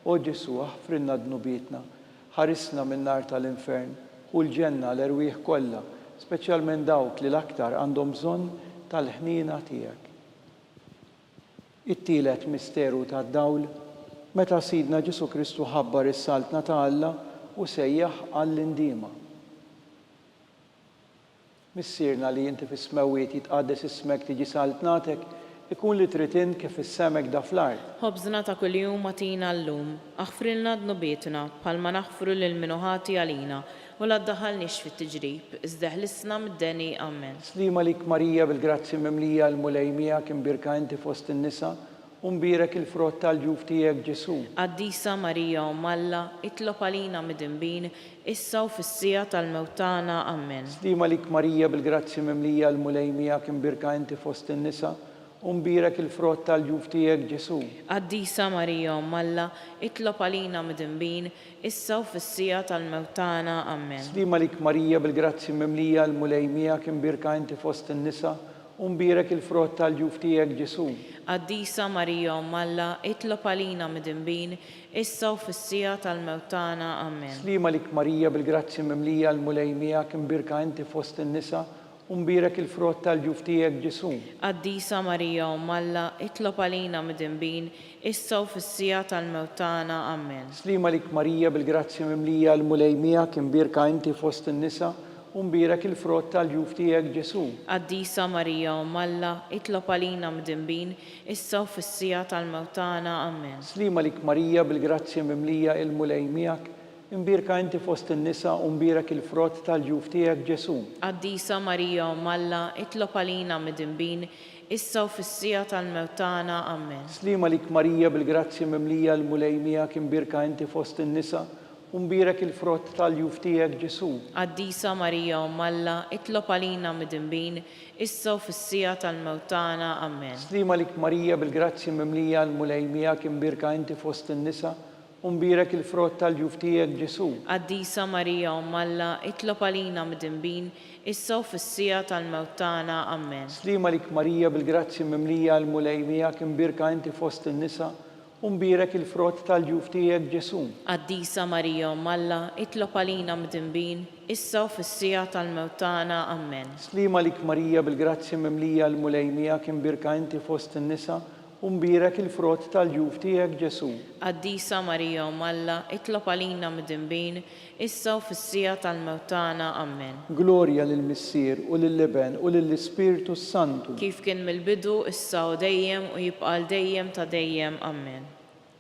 O Ġesu, aħfrinna dnubietna, ħarisna min-nar tal-infern u l-ġenna l-erwieħ kollha, speċjalment dawk li l-aktar għandhom bżonn tal-ħniena tiegħek. It-tielet misteru tad-dawl, meta Sidna Ġesu Kristu ħabbar is-saltna ta' Alla u sejjaħ għall-indiema. Missierna li inti fis-smewwiet jitqaddes ismek tiġi saltnatek, ikun li trid kif is-semek da fl-ard. Ħobżna ta' kuljum atina llum, aħfrilna dnubietna bħalma naħfru lil min ħati għalina u la ddaħħalniex fit-tiġrib, iżda ħlisna mid-deni. Amen. Slima lik Marija bil-grazzi mimlija l-mulej miegħek imbirka inti fost in-nisa u mbirak il-frott tal-ġuf tiegħek Ġesu. Qaddisa Marija Umm Alla, itlob għalina midinbin, issa u fis-sija tal-mewt tagħna. Amen. Slima lik Marija bil-grazzi mimlija l-mulej miegħek imbirka inti fost in-nisa u mbirak il-frott tal-ġuf tiegħek Ġesu. Qaddisa Marija Umm Alla, itlob għalina midinbin, issa u fis-sija tal-mewt tagħna. Amen. Slima lik Marija bil-grazzi mimlija l-mulej miegħek imbirka inti fost in-nisa u mbirak il-frott tal-ġuf tiegħek Ġesu. Qaddisa Marija Umm Alla, itlob għalina midinbin, issa u fis-sija tal-mewt tagħna. Amen. Slima lik Marija bil-grazzi mimlija l-mulej miegħek imbirka inti fost in-nisa u mbirak il-frott tal-ġuf tiegħek Ġesu. Qaddisa Marija Umm Alla, itlob għalina midinbin, issa u fis-sija tal-mewt tagħna. Amen. Slima lik Marija bil-grazzi mimlija l-mulej miegħek imbirka inti fost in-nisa u mbirak il-frott tal-ġuf tiegħek Ġesu. Qaddisa Marija Umm Alla, itlob għalina midinbin, issa u fis-sija tal-mewt tagħna. Amen. Slima lik Marija bil-grazzi mimlija l-mulej miegħek imbirka inti fost in-nisa u mbirak il-frott tal-ġuf tiegħek Ġesu. Qaddisa Marija Umm Alla, itlob għalina midinbin, issa u fis-sija tal-mewt tagħna. Amen. Slima lik Marija bil-grazzi mimlija l-mulej miegħek imbirka inti fost in-nisa u mbirak il-frott tal-ġuf tiegħek Ġesu. Qaddisa Marija Umm Alla, itlob għalina midinbin, issa u fis-sija tal-mewt tagħna. Amen. Slima lik Marija bil-grazzi mimlija l-mulej miegħek imbirka inti fost in-nisa u mbirak il-frott tal-ġuf tiegħek Ġesu. Qaddisa Marija Umm Alla, itlob għalina midinbin, issa u fis-sija tal-mewt tagħna. Amen. Slima lik Marija bil-grazzi mimlija l-mulej miegħek imbirka inti fost in-nisa u mbirak il-frott tal-ġuf tiegħek Ġesu. Qaddisa Marija Umm Alla, itlob għalina midinbin, issa u fis-sija tal-mewt tagħna. Amen. Slima lik Marija bil-grazzi mimlija l-mulej miegħek imbirka inti fost in-nisa u mbirak il-frott tal-ġuf tiegħek Ġesu. Qaddisa Marija Umm Alla, itlob għalina midinbin, issa u fis-sija tal-mewt tagħna. Amen. Glorja lill-Missier u lill-Liben u lill-Ispiritu Santu. Kif kien mill-bidu, issa u dejjem u jibqa' dejjem ta' dejjem. Amen.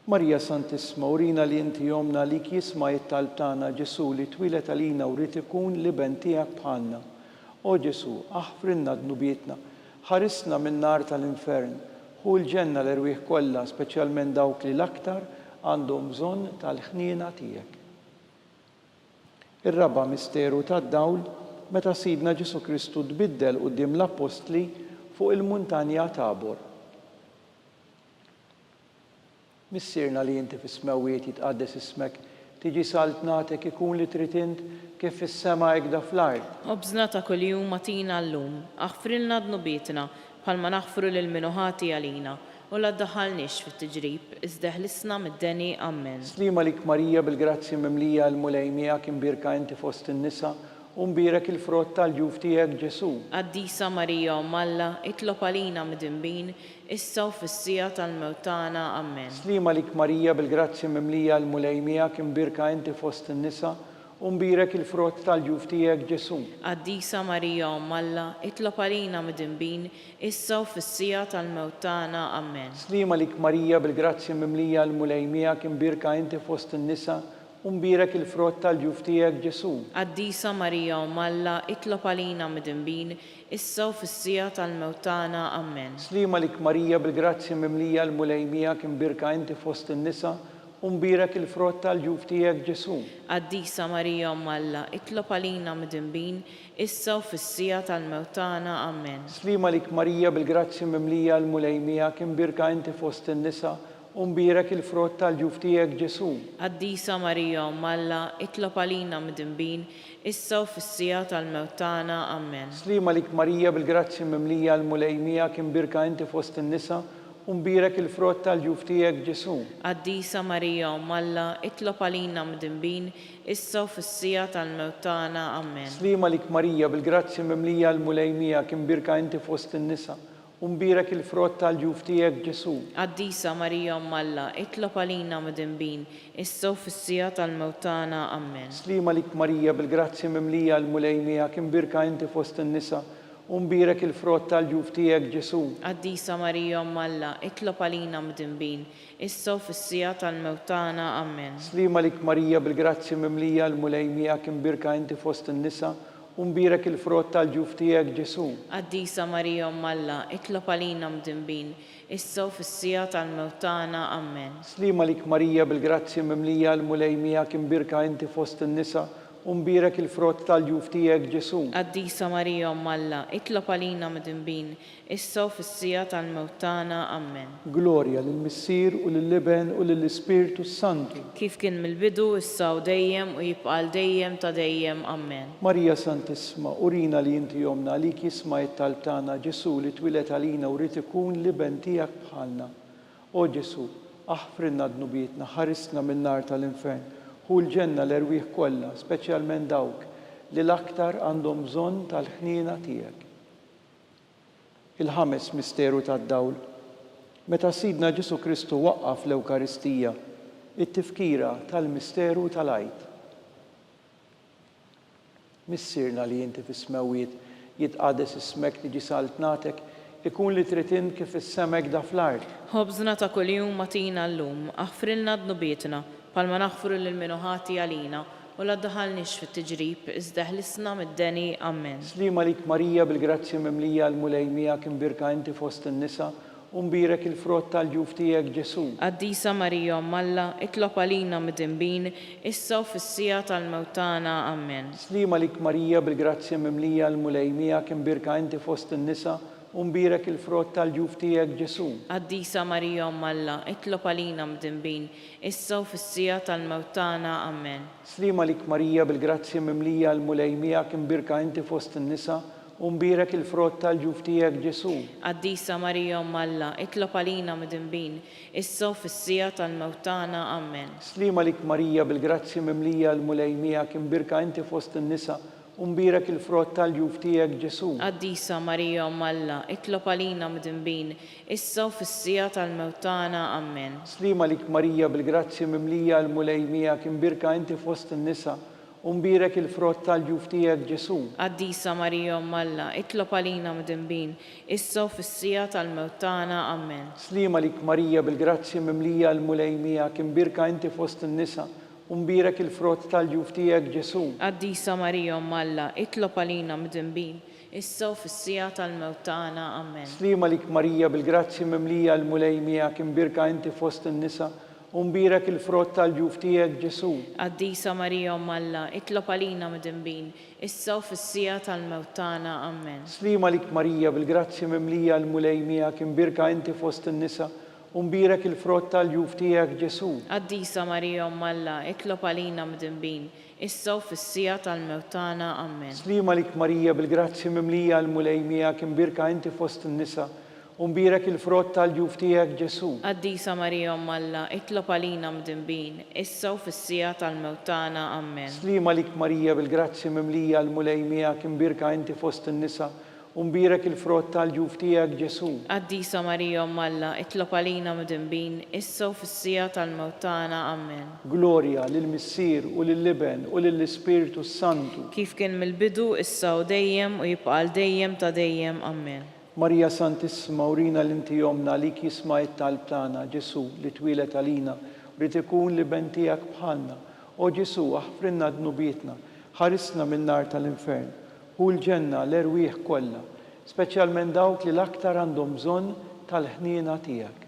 Marija Santissima, urina li inti jomna lik jisma' it-talb tagħna Ġesu li twilet għalina u rrid ikun liben tiegħek bħalna. O Ġesu, aħfrinna dnubietna, ħarisna min-nar tal-infern u l-ġenna l-erwieħ kollha, speċjalment dawk li l-aktar għandhom bżonn tal-ħniena tiegħek. Ir-raba' misteru tad-dawl, meta Sidna Ġesu Kristu tbiddel quddiem l-Apostli fuq il-muntanja Tabor. Missirna li inti fis-smawiet jitqaddes ismek, tiġi saltnatek ikun li trid int kif fis-sema hekk fl-ard. Obżna ta' kuljum matina llum, aħfrilna dnubietna bħalma naħfru lil minuħati għalina u la ddaħħalniex fit-tiġrib, iżda ħlisna mid-deni ammen. Slima lik Marija bil-grazzi mimlija l-mulejmija kien birka inti fost in-nisa u mbirek il-frott tal-ġuf tiegħek Ġesu. Qaddisa Marija Alla, itlob għalina mid-imbin, issa u fis-sija tal-mewtana ammen. Slima lik Marija bil-grazzi mimlija l-mulejmija kien birka inti fost in-nisa u mbirek il-frott tal-ġuf tiegħek Ġesu. Qaddisa Marija Alla, itlob għalina mid-imbin, issa u fis-sija tal-mewtana ammen. Slima lik Marija bil-grazzi mimlija l-mulejmija kien birka inti fost in-nisa u mbirek il-frott tal-ġuf tiegħek Ġesu. Qaddisa Marija Alla, itlob għalina mid-imbin, issa u fis-sija tal-mewtana ammen. Slima lik Marija bil-grazzi mimlija l-mulejmija kien birka inti fost in-nisa u mbirek il-frott tal-ġuf tiegħek Ġesu. Qaddisa Marija Alla, itlob għalina mid-imbin, issa u fis-sija tal-mewtana ammen. Slima lik Marija bil-grazzi mimlija l-mulejmija kien birka inti fost in-nisa u mbirek il-frott tal-ġuf tiegħek Ġesu. Qaddisa Marija Alla, itlob għalina mid-imbin, issa u fis-sija tal-mewtana ammen. Slima lik Marija bil-grazzi mimlija l-mulejmija kien birka inti fost in-nisa u mbirek il-frott tal-ġuf tiegħek Ġesu. Qaddisa Marija Alla, itlob għalina mid-imbin, issa u fis-sija tal-mewtana ammen. Slima lik Marija bil-grazzi mimlija l-mulejmija kien birka inti fost in-nisa u mbirek il-frott tal-ġuf tiegħek Ġesu. Qaddisa Marija Alla, itlob għalina mid-imbin, issa u fis-sija tal-mewtana ammen. Slima lik Marija bil-grazzi mimlija l-mulejmija kien birka inti fost in-nisa u mbirek il-frott tal-ġuf tiegħek Ġesu. Qaddisa Marija Alla, itlob għalina mid-imbin, issa u fis-sija tal-mewtana ammen. Slima lik Marija bil-grazzi mimlija l-mulejmija kien birka inti fost in-nisa u mbirek il-frott tal-ġuf tiegħek Ġesu. Qaddisa Marija Alla, itlob għalina mid-imbin, issa u fis-sija tal-mewtana ammen. Slima lik Marija bil-grazzi mimlija l-mulejmija kien birka inti fost in-nisa u mbirek il-frott tal-ġuf tiegħek Ġesu. Qaddisa Marija Alla, itlob għalina mid-imbin, issa u fis-sija tal-mewtana ammen. Glorja lill-Missier u lill-Iben u lill-Ispirtu Santu. Kif kien mill-bidu, issa u dejjem u jibqa' dejjem ta' dejjem ammen. Marija Santissima, urina li inti jomna għalik jisma' it-talb tagħna Ġesu li twilet għalina u rid ikun l-Iben tiegħek bħalna. O Ġesu, aħfrilna dnubietna, ħarisna min-nar tal-infern. Hu l-ġenna l-erwieħ kollha, speċjalment dawk li l-aktar għandhom bżonn tal-ħniena tiegħek. Il-ħames misteru tad-dawl. Meta Sidna Ġesu Kristu waqqaf l-Ewkaristija, it-tifkira tal-misteru tal-għajt. Missirna li inti fis-smawiet jitqades ismek tiġi saltnatek, ikun li trid int kif is-semek da fl-ard. Ħobżna ta' kuljum matina llum, aħfrilna dnubietna, palma naħfru lil-minuħati għalina u la ddaħħalniex fit-tiġrib, iżda ħlisna mid-deni ammen. Slima lik Marija bil-grazzi mimlija l-mulejmija kien birka inti fost in-nisa u mbirek il-frott tal-ġuf tiegħek Ġesu. Qaddisa Marija Alla, itlob għalina mid-imbin, issa u fis-sija tal-mewtana ammen. Slima lik Marija bil-grazzi mimlija l-mulejmija kien birka inti fost in-nisa u mbirek il-frott tal-ġuf tiegħek Ġesu. Qaddisa Marija Alla, itlob għalina mid-imbin, issa u fis-sija tal-mewtana ammen. Slima lik Marija bil-grazzi mimlija l-mulejmija kien birka inti fost in-nisa u mbirek il-frott tal-ġuf tiegħek Ġesu. Qaddisa Marija Alla, itlob għalina mid-imbin, issa u fis-sija tal-mewtana ammen. Slima lik Marija bil-grazzi mimlija l-mulejmija kien birka inti fost in-nisa u mbirek il-frott tal-ġuf tiegħek Ġesu. Qaddisa Marija Alla, itlob għalina mid-imbin, issa u fis-sija tal-mewtana ammen. Slima lik Marija bil-grazzi mimlija l-mulejmija kien birka inti fost in-nisa u mbirek il-frott tal-ġuf tiegħek Ġesu. Qaddisa Marija Alla, itlob għalina mid-imbin, issa u fis-sija tal-mewtana ammen. Slima lik Marija bil-grazzi mimlija l-mulejmija kien birka inti fost in-nisa u mbirek il-frott tal-ġuf tiegħek Ġesu. Qaddisa Marija Alla, itlob għalina mid-imbin, issa u fis-sija tal-mewtana ammen. Slima lik Marija bil-grazzi mimlija l-mulejmija kien birka inti fost in-nisa u mbirek il-frott tal-ġuf tiegħek Ġesu. Qaddisa Marija Alla, itlob għalina mid-imbin, issa u fis-sija tal-mewtana ammen. Slima lik Marija bil-grazzi mimlija l-mulejmija kien birka inti fost in-nisa u mbirak il-frott tal-ġuf tiegħek Ġesu. Qaddisa Marija Alla, itlob għalina mdinbin, issa u fis-sija tal-mewt tagħna. Amen. Slima lik Marija bil-grazzi mimlija l-mulej miegħek imbirka inti fost in-nisa u mbirak il-frott tal-ġuf tiegħek Ġesu. Qaddisa Marija Alla, itlob għalina mdinbin, issa u fis-sija tal-mewt tagħna. Amen. Slima lik Marija bil-grazzi mimlija l-mulej miegħek imbirka inti fost in-nisa u mbirak il-frott tal-ġuf tiegħek Ġesu. Qaddisa Marija Alla, itlob għalina mdinbin, issa u fis-sija tal-mewt tagħna. Amen. Glorja lill-Missier u lill-Liben u lill-Ispiritu Santu. Kif kien mill-bidu, issa u dejjem u jibqa' dejjem ta' dejjem. Amen. Marija Santissima, urina l-inti jomna li jisma' it-talb tagħna Ġesu li twilet għalina u li ikun liben tiegħek bħalna. O Ġesu, aħfrinna dnubietna, ħarisna min-nar tal-infern u l-ġenna l-erwieħ kollha, speċjalment dawk li l-aktar għandhom bżonn tal-ħniena tiegħek.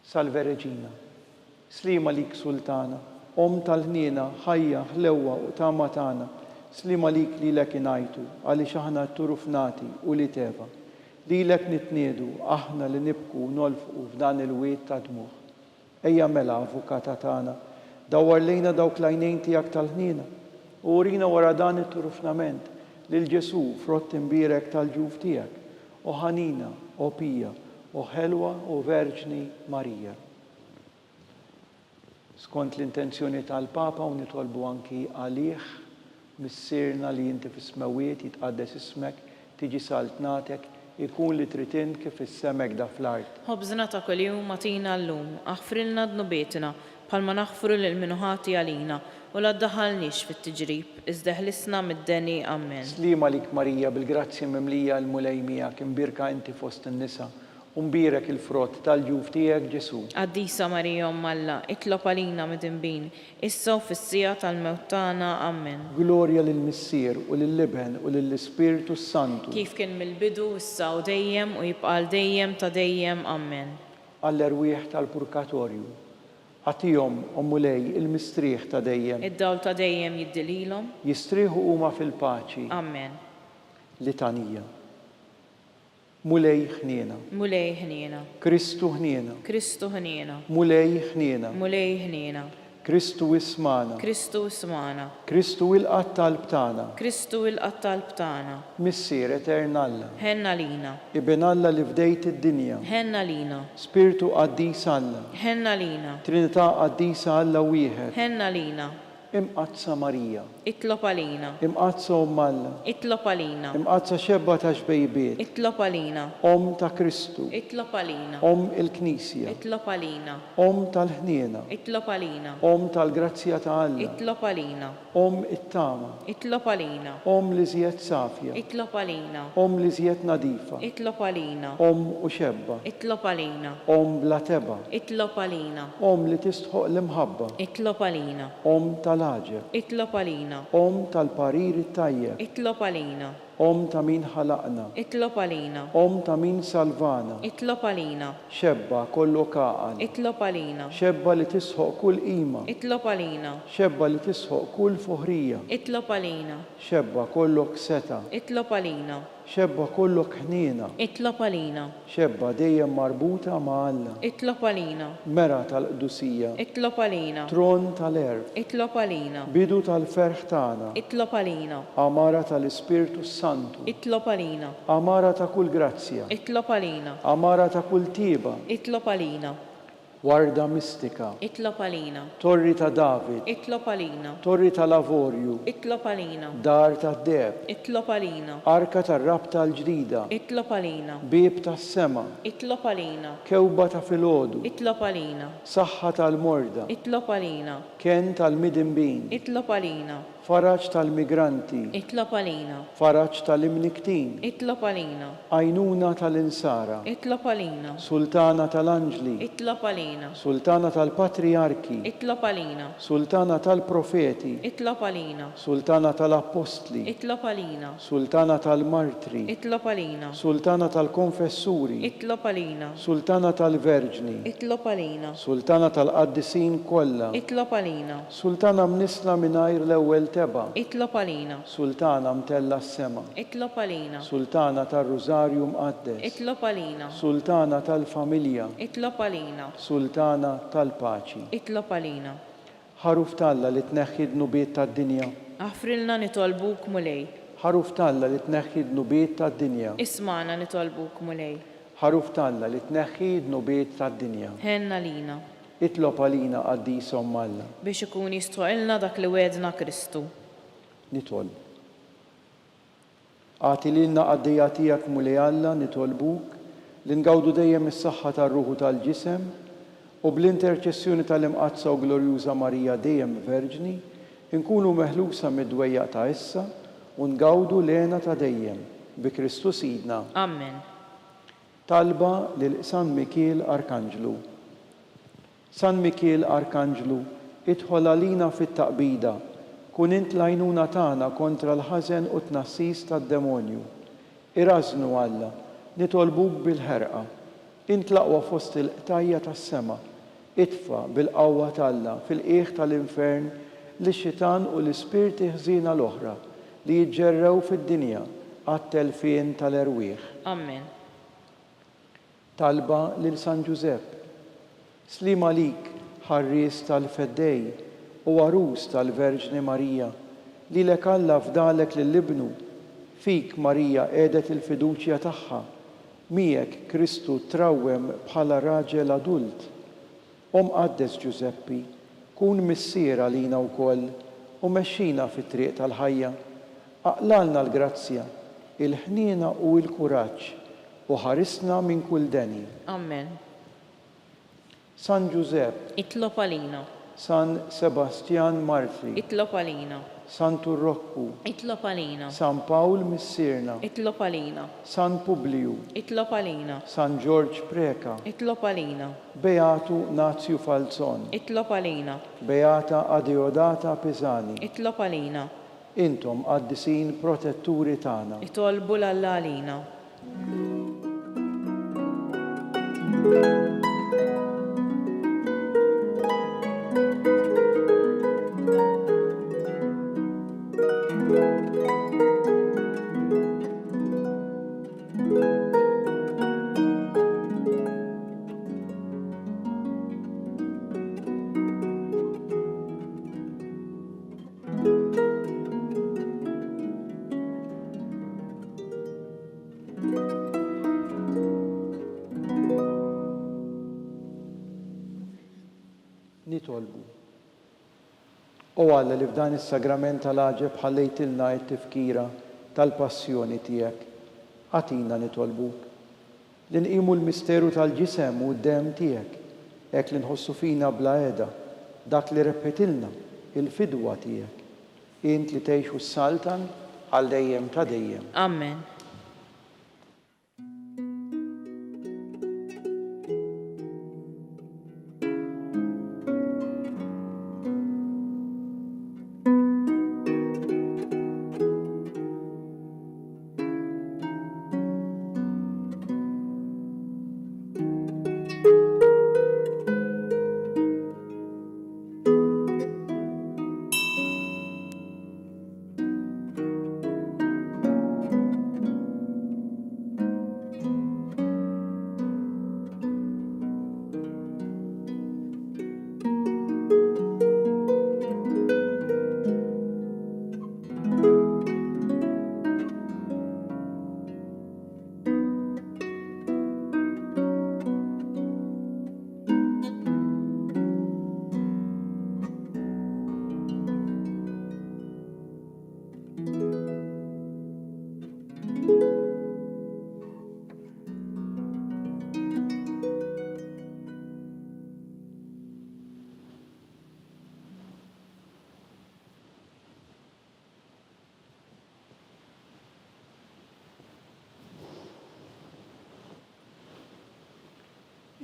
Salve Reġina, slima lik Sultana, Om tal-ħniena, ħajja, ħlewwa u tama tagħna, slima lik lilek ingħajtu għaliex aħna turufnati u li teva. Lilek nitniedu aħna li nibku nolfqu f'dan il-wied ta' dmuħ. Ejja mela avukata tagħna, dawwar lejna dawk l-għajnejn tiegħek tal-ħniena u urina wara dan it-turufnament lil Ġesu frott imbierek tal-ġuf tiegħek u ħanina u pija u ħelwa u verġni Marija. Skont l-intenzjoni tal-Papa u nitolbu anki għalih missierna li inti fis-smawiet jitqaddes ismek, tiġi saltnatek, ikun li tritin kif issemek da fl-art. Ħobżna ta' kuljum matina llum, aħfrilna dnubietna bħalma naħfru lil minuħati għalina u la ddaħħalniex fit-tiġrib, iżda ħlisna mid-deni. Amen. Slima lik Marija bil-grazzi mimlija l-mulej miegħek imbirka inti fost in-nisa u mbirek il-frott tal-ġuf tiegħek Ġesu. Qaddisa Marija Alla, itlob għalina mdinbin, issa u fis-sija tal-mewt tagħna. Amen. Glorja lill-Missier u lill-Liben u lill-Ispiritu Santu. Kif kien mill-bidu, issa u dejjem u jibqa' dejjem ta' dejjem. Amen. Għall-erwieħ tal-purgatorju. Għatihom mulej il-mistrieħ ta' dejjem. Id-dawl ta' dejjem jiddililhom. Jistrieħu huma fil-paċi. Amen. Litanija. Mulej ħniena. Mulej ħniena. Kristu ħniena. Kristu ħniena. Mulej ħniena. Mulej ħniena. Kristu ismana. Kristu ismana. Kristu il-qatt tal-btana. Kristu il-qatt tal-btana. Missier eternalla. Ħenna lina. Ibn Alla li fdejt id-dinja. Ħenna lina. Spiritu qaddis Alla. Ħenna lina. Trinità qaddisa Alla wieħed. Ħenna lina. Imqazza Marija. Itlob għalina. Imqazza Alla. Itlob għalina. Imqazza xebba ta' xbejbiet. Itlob għalina. Om ta' Kristu. Itlob għalina. Om il-Knisja. Itlob għalina. Om tal-ħniena. Itlob għalina. Om tal-grazzja ta' Alla. Itlob għalina. Om it-tama. Itlob għalina. Om li żjed safja. Itlob għalina. Om li żjed nadifa. Itlob għalina. Om u xebba. Itlob għalina. Om bla teba. Itlob għalina. Om li tistħoq l-imħabba. Itlob għalina. Om tal-aġeb. Itlob għalina. Om tal-parir it-tajjeb. Itlob għalina. Om ta' min ħalaqna. Itlob għalina. Om ta' min salvana. Itlob għalina. Xebba kollu kaqal. Itlob għalina. Xebba li tisħoq kull qima. Itlob għalina. Xebba li tisħoq kull fuħrija. Itlob għalina. Xebba kollok seta. Itlob għalina. Xebba kollok ħniena. Itlob għalina. Xebba dejjem marbuta ma' Alla. Itlob għalina. Mera tal-qdusija. Itlob għalina. Tron tal-erb. Itlob għalina. Bidu tal-ferħ tagħna. Itlob għalina. Amara tal-Ispiritu Santu. Itlob għalina. Amara ta' kull grazzja. Itlob għalina. Amara ta' kull tiba. Itlob għalina. Warda mistika. Itlob għalina. Torri ta' David. Itlob għalina. Torri ta' Lavorju. Itlob għalina. Dar ta' Deb. Itlob għalina. Arka ta' rab tal-ġdida. Itlob għalina. Bib ta' sema. Itlob għalina. Kewba ta' filgħodu. Itlob għalina. Saħħa tal-morda. Itlob għalina. Ken tal-midinbin. Itlob għalina. Faraġ tal-migranti. Itlob għalina. Faraġ tal-imniktin. Itlob għalina. Għajnuna tal-insara. Itlob għalina. Sultana tal-anġli. Itlob għalina. Sultana tal-patriarki. Itlob għalina. Sultana tal-profeti. Itlob għalina. Sultana tal-apostli. Itlob għalina. Sultana tal-martri. Itlob għalina. Sultana tal-konfessuri. Itlob għalina. Sultana tal-verġni. Itlob għalina. Sultana tal-qaddisin kollha. Itlob għalina. Sultana mnisla mingħajr l-ewwel Teba, Itlob għalina. Sultana mtella s-sema, Itlob għalina. Sultana tar-Rużarju mqaddes, Itlob għalina. Sultana tal-familja, Itlob għalina. Sultana tal-paċi. Itlob għalina. Ħaruf Talla li tneħħi d-nubiet tad-dinja, Aħfrilna nitolbuk mulej. Ħaruf Talla li tneħħi d-nubiet tad-dinja, Ismana nitolbuk mulej. Ħaruf Talla li tneħħi d-nubiet tad-dinja. Ħenna lina. Itlob għalina qaddisom Alla. Biex ikun jistoqilna dak li wedna Kristu. Nitolbu. Għati lilna għaddejja tiegħek mulej Alla nitolbuk li ngawdu dejjem is-saħħa tar-ruħu tal-ġisem u bl-interċessjoni tal-imqazza u glorjuża Marija dejjem Verġni inkunu meħlusa mid-dwejjaq ta' issa u ngawdu lena ta' dejjem bi Kristu Sidna. Amen. Talba lil San Mikiel Arkanġlu. San Mikiel Arkanġlu, idħol għalina fit-taqbida, kun int l-għajnuna tagħna kontra l-ħażen u tnassis tad-demonju. Irażnu Alla, nitolbuk bil-ħerqa. Int l-aqwa fost il-qtajja tas-sema, itfa bil-qawwa Talla fil-qiegħ tal-infern lix-xitan u l-ispirti ħżiena l-oħra li jiġġerrew fid-dinja għat-telfien tal-erwieħ. Amen. Talba lil San Giuseppe. Slim għalik, ħarries tal-feddej u għarus tal-Verġni Marija, li lek Alla fdalek lill-ibnu, fik Marija qiegħdet il-fiduċja tagħha, miegħek Kristu trawwem bħala raġel adult. Qaddes Giuseppi, kun missiera lina wkoll u mexxina fit-triq tal-ħajja. Aqlalna l-grazzja, il-ħniena u l-kuraġġ u ħarisna minn kull deni. Amen. San Giuseppe, Itlob għalina. San Sebastian Martri, Itlob għalina. San Turrokku, Itlob għalina. San Pawl Missirna, Itlob għalina. San Publiu, Itlob għalina. San George Preka, Itlob għalina. Beatu Nazju Falzon, Itlob għalina. Beata Adeodata Pisani, Itlob għalina. intom qaddisin protetturi tagħna. Itolbu l-Alla għalina. Nitolbu. U Alla li f'dan is-sagrament tal-aġeb ħallejtilna t-tifkira tal-passjoni tiegħek, għatina nitolbuk. Li nqimu l-misteru tal-ġisem u d-dem tiegħek, hekk li nħossu fina bla qiegħda, dak li reppetilna il-fidwa tiegħek. Int li tgħixu s-saltan għal dejjem ta' dejjem. Amen.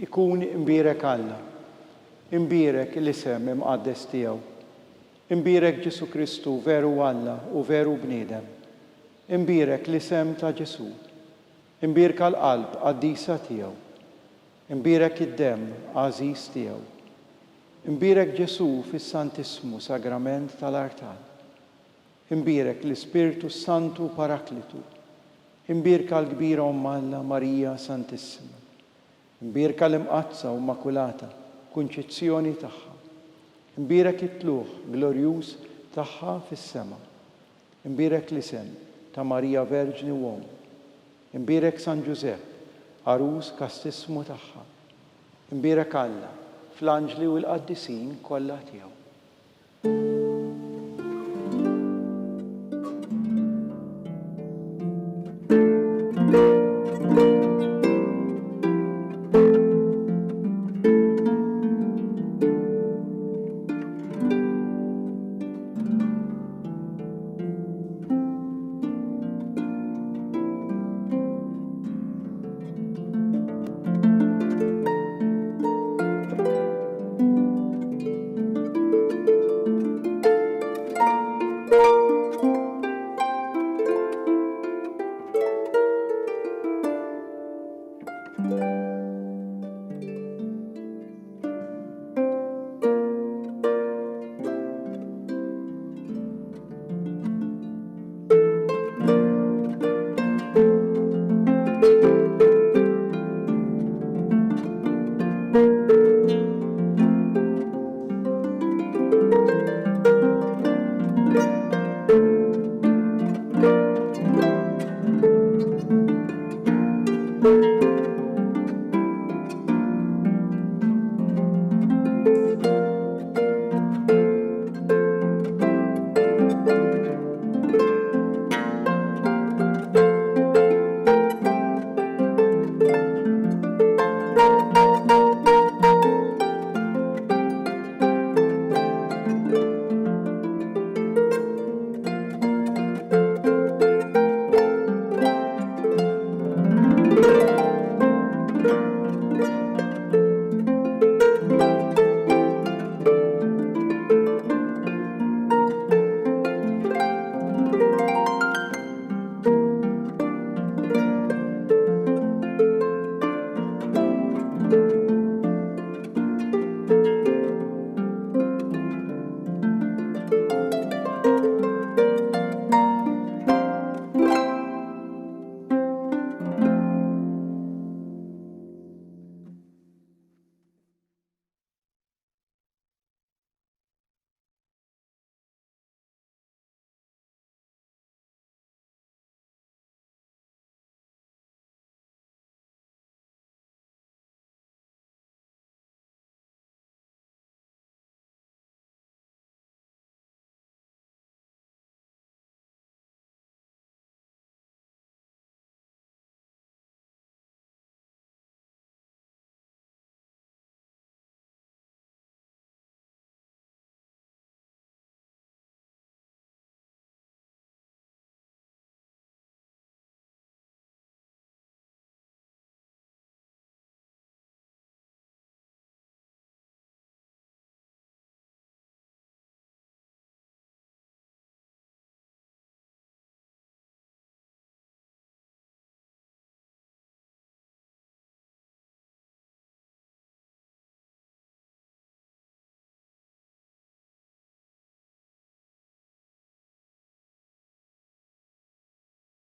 Ikun imbirek Alla, imbirek l-isem imqaddes tiegħu, imbirek Ġesu Kristu veru Alla u veru bniedem, imbirek l-isem ta' Ġesu, imbirek l-qalb qaddisa tiegħu, imbirek id-dem għażiż tiegħu, imbirek Ġesu fis-Santismu Sagrament tal-Artal, Imbirek l-Ispiritu Santu Paraklitu. Imbirka l-kbira Alla Marija Santissima. Imbirka l-imqazza u Immakulata, kunċizzjoni tagħha. Imbirek it-tluħ glorjuż tagħha fis-sema. Imbirek l-isem ta' Marija Verġni Uom. Imbirek San Giusepp, arus kastismu tagħha. Imbirek Alla, fl-anġli u l-qaddisin kollha tiegħu.